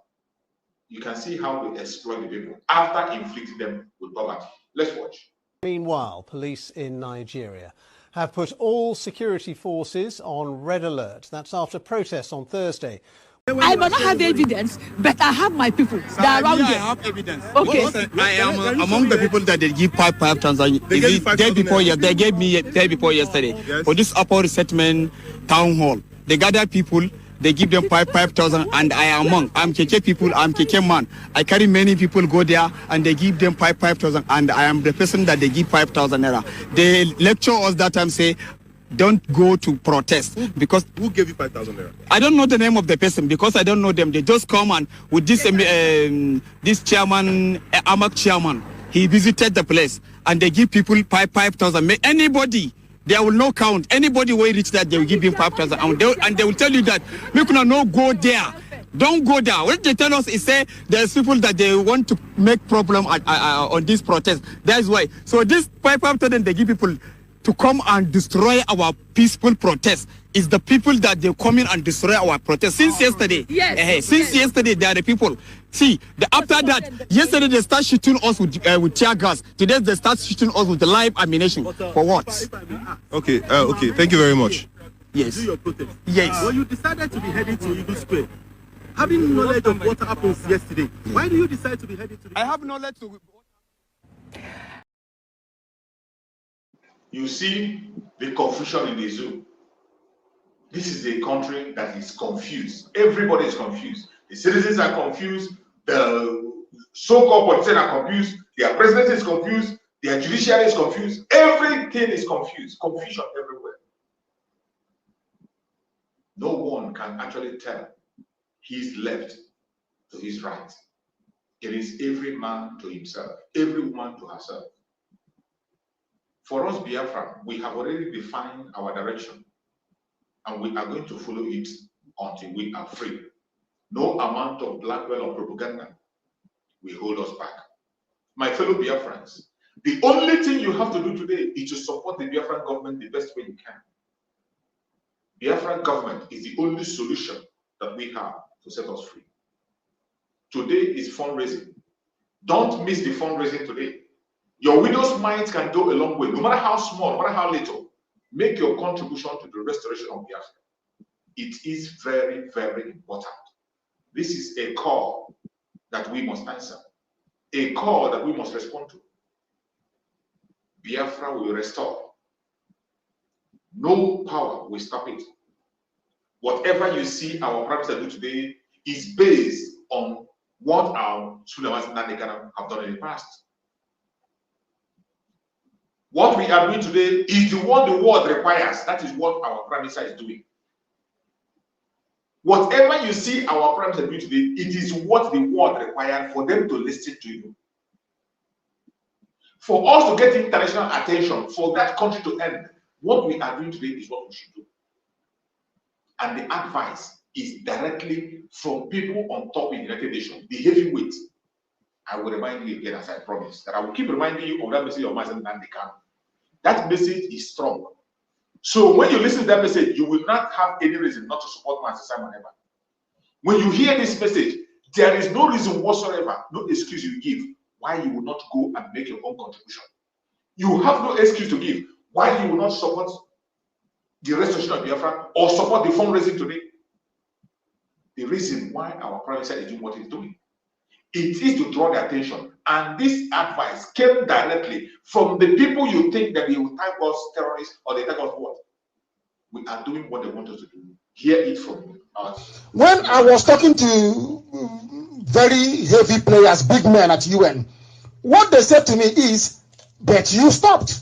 Speaker 6: You can see how they exploit the people after inflicting them with poverty. Let's watch.
Speaker 10: Meanwhile, police in Nigeria have put all security forces on red alert. That's after protests on Thursday,
Speaker 9: I may not have evidence, but I have my people. They are around
Speaker 12: I
Speaker 9: there.
Speaker 12: have evidence.
Speaker 9: Okay.
Speaker 12: I am among the people that they give 5,000. Day before they gave me day before yesterday for this upper resettlement town hall. They gather people. They give them 5,000, and I am among. I'm KK people. I'm KK man. I carry many people go there, and they give them 5,000, and I am the person that they give 5,000 naira. They lecture us that time, say, don't go to protest because
Speaker 14: who gave you 5,000 naira?
Speaker 12: I don't know the name of the person because I don't know them. They just come and with this this chairman, Amak chairman, he visited the place and they give people 5,000. Anybody, they will no count. Anybody will reach that, they will give him 5,000 and they will tell you that we cannot no go there. Don't go there. What they tell us is say there's people that they want to make problem on this protest. That's why. So this 5,000 they give people to come and destroy our peaceful protest. Is the people that they come in and destroy our protest since yesterday.
Speaker 9: Yes.
Speaker 12: Since yesterday, they are the people. See, after that, yesterday they start shooting us with tear gas. Today they start shooting us with the live ammunition. For what?
Speaker 14: Okay, okay. Thank you very much.
Speaker 12: Yes.
Speaker 15: Do your protest.
Speaker 12: Yes.
Speaker 15: When you decided to be heading to Eagle Square, having knowledge of what happened yesterday, why do you decide to be heading to?
Speaker 12: I have knowledge to.
Speaker 6: You see the confusion in the zoo. This is a country that is confused. Everybody is confused. The citizens are confused. The so-called politicians are confused. Their president is confused. Their judiciary is confused. Everything is confused. Confusion everywhere. No one can actually tell his left to his right. It is every man to himself, every woman to herself. For us, Biafra, we have already defined our direction, and we are going to follow it until we are free. No amount of blackmail or propaganda will hold us back. My fellow Biafrans, the only thing you have to do today is to support the Biafran government the best way you can. Biafran government is the only solution that we have to set us free. Today is fundraising. Don't miss the fundraising today. Your widow's mite can go a long way, no matter how small, no matter how little. Make your contribution to the restoration of Biafra. It is very, very important. This is a call that we must answer, a call that we must respond to. Biafra will restore. No power will stop it. Whatever you see our prime minister do today is based on what our Sulemas Nandekana have done in the past. What we are doing today is the what the world requires. That is what our prime minister is doing. Whatever you see our prime minister doing today, it is what the world requires for them to listen to you. For us to get international attention, for that country to end, what we are doing today is what we should do. And the advice is directly from people on top in the United Nations, the heavyweight. I will remind you again, as I promised, that I will keep reminding you of that message of Mazen Nandekano. That message is strong. So when you listen to that message, you will not have any reason not to support Master Simon ever. When you hear this message, there is no reason whatsoever, no excuse you give why you will not go and make your own contribution. You have no excuse to give why you will not support the restoration of Biafra or support the fundraising today. The reason why our prime minister is doing what he's doing, it is to draw the attention. And this advice came directly from the people you think that they will tag us terrorists or they tag us what? We are doing what they want us to do. Hear it from us.
Speaker 5: When I was talking to very heavy players, big men at UN, what they said to me is, but you stopped.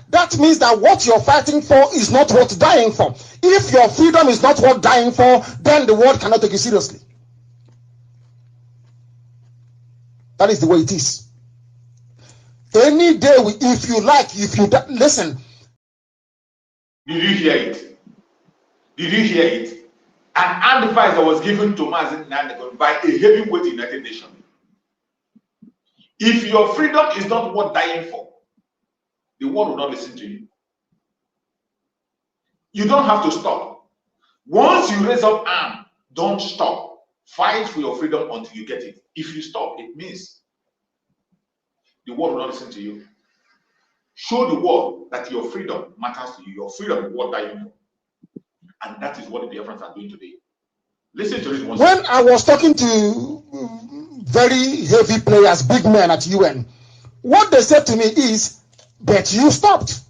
Speaker 5: That means that what you're fighting for is not worth dying for. If your freedom is not worth dying for, then the world cannot take you seriously. That is the way it is. Any day, if you like, if you listen.
Speaker 6: Did you hear it? Did you hear it? An advice that was given to Mazen Nandegon by a heavyweight United Nations. If your freedom is not worth dying for, the world will not listen to you. You don't have to stop. Once you raise up arm, don't stop. Fight for your freedom until you get it. If you stop, it means the world will not listen to you. Show the world that your freedom matters to you. Your freedom is worth dying for. And that is what the Biafrans are doing today. Listen to this one.
Speaker 5: When I was talking to very heavy players, big men at UN, what they said to me is, but you stopped.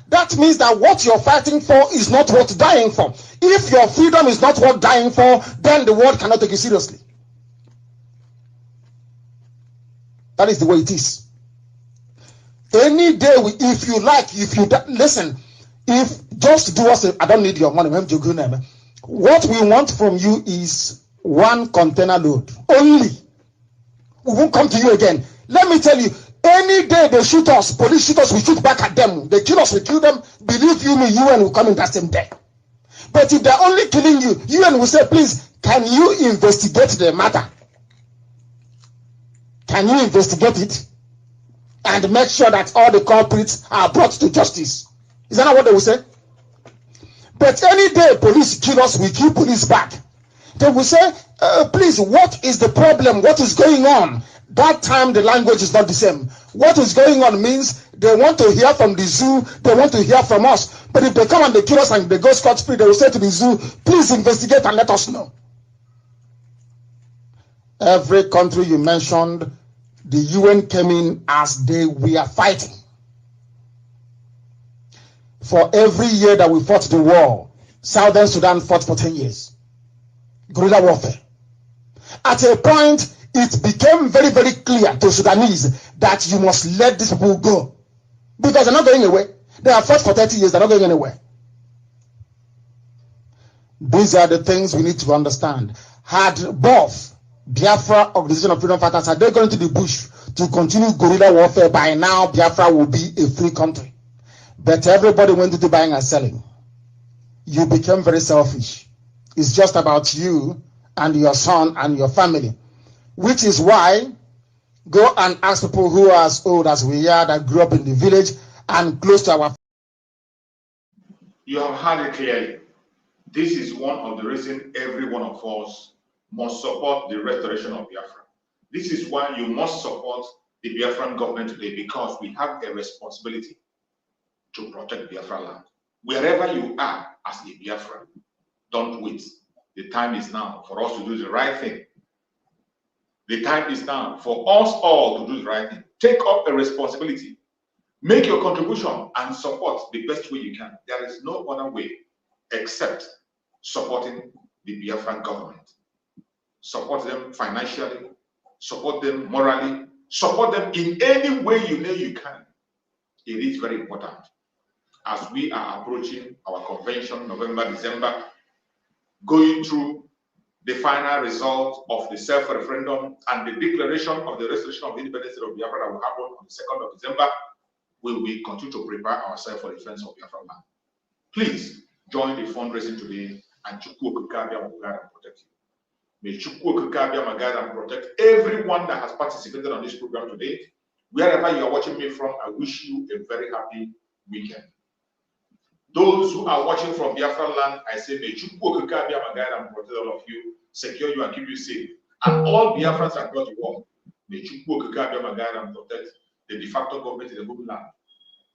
Speaker 5: That means that what you're fighting for is not worth dying for. If your freedom is not worth dying for, then the world cannot take you seriously. That is the way it is. Any day, if you like, listen, if just do us, I don't need your money. What we want from you is one container load only. We won't come to you again. Let me tell you, any day they shoot us, police shoot us, we shoot back at them. They kill us, we kill them. Believe you me, UN will come in that same day. But if they're only killing you, UN will say, please, can you investigate the matter? Can you investigate it? And make sure that all the culprits are brought to justice. Is that not what they will say? But any day police kill us, we kill police back. They will say, please, what is the problem? What is going on? That time the language is not the same. What is going on means they want to hear from the zoo, they want to hear from us. But if they come and they kill us and they go scot-free, they will say to the zoo, please investigate and let us know. Every country you mentioned, the UN came in as they were fighting. For every year that we fought the war, Southern Sudan fought for 10 years. Guerrilla warfare. At a point, it became very, very clear to Sudanese that you must let these people go. Because they're not going away. They have fought for 30 years, they're not going anywhere. These are the things we need to understand. Had both Biafra, Organization of Freedom Fighters, had they gone to the bush to continue guerrilla warfare, by now Biafra will be a free country. But everybody went into buying and selling. You became very selfish. It's just about you and your son and your family. Which is why, go and ask people who are as old as we are, that grew up in the village and close to our...
Speaker 6: You have heard it clearly. This is one of the reasons every one of us must support the restoration of Biafra. This is why you must support the Biafran government today, because we have a responsibility to protect Biafra land. Wherever you are as a Biafran, don't wait. The time is now for us to do the right thing. The time is now for us all to do the right thing. Take up a responsibility. Make your contribution and support the best way you can. There is no other way except supporting the Biafran government. Support them financially, support them morally, support them in any way you know you can. It is very important. As we are approaching our convention, November, December, going through the final result of the self-referendum and the declaration of the restoration of the independence of Biafra that will happen on the 2nd of December, we will continue to prepare ourselves for the defense of Biafra land. Please join the fundraising today, and Chukwu Okikabia will guide and protect you. May Chukwu Okikabia guide and protect everyone that has participated on this program today. Wherever you are watching me from, I wish you a very happy weekend. Those who are watching from Biafra land, I say, may Chukwu Okikabia guide and protect all of you, secure you and keep you safe. And all Biafrans across the world, may Chukwu Okikabia guide and protect the de facto government in the homeland.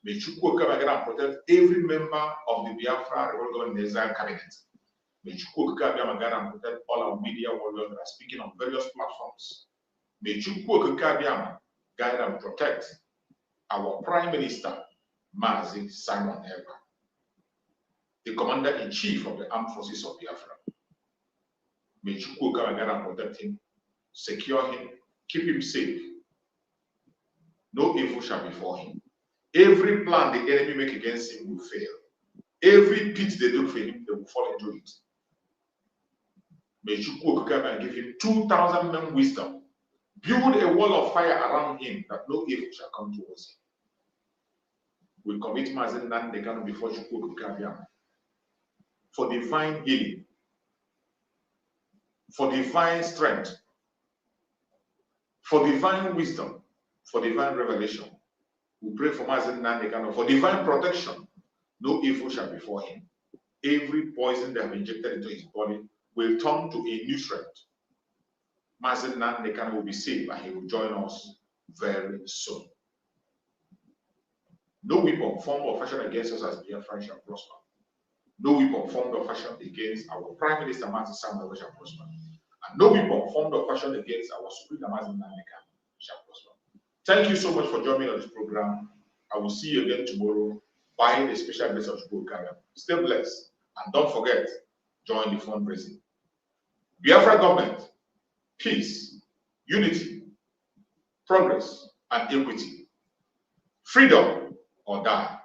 Speaker 6: May Chukwu Okikabia guide and protect every member of the Biafra Rebel Government Exile cabinet. May Chukwu Okikabia guide and protect all our media warriors that are speaking on various platforms. May Chukwu Okikabia guide and protect our Prime Minister, Mazi Simon Ekpa, the Commander-in-Chief of the Armed Forces of Biafra. May Chukwu guide and protect him, secure him, keep him safe. No evil shall befall him. Every plan the enemy make against him will fail. Every pit they do for him, they will fall into it. May Chukwu give him 2,000 men wisdom. Build a wall of fire around him that no evil shall come towards him. We commit Mazen Nandekano before Chukwu for divine healing, for divine strength, for divine wisdom, for divine revelation. We pray for Mazen Nandekano for divine protection. No evil shall befall him. Every poison they have injected into his body will turn to a nutrient. Mazen Nandekano will be saved and he will join us very soon. No weapon formed or fashioned against us as Biafran shall prosper. No weapon formed or fashioned against our Prime Minister Martin Samuel shall prosper. And no weapon formed or fashioned against our Supreme Amazing Nandeka shall prosper. Thank you so much for joining on this program. I will see you again tomorrow by the special grace of God. Stay blessed and don't forget, join the fundraising. Biafra government, peace, unity, progress, and equity. Freedom or die.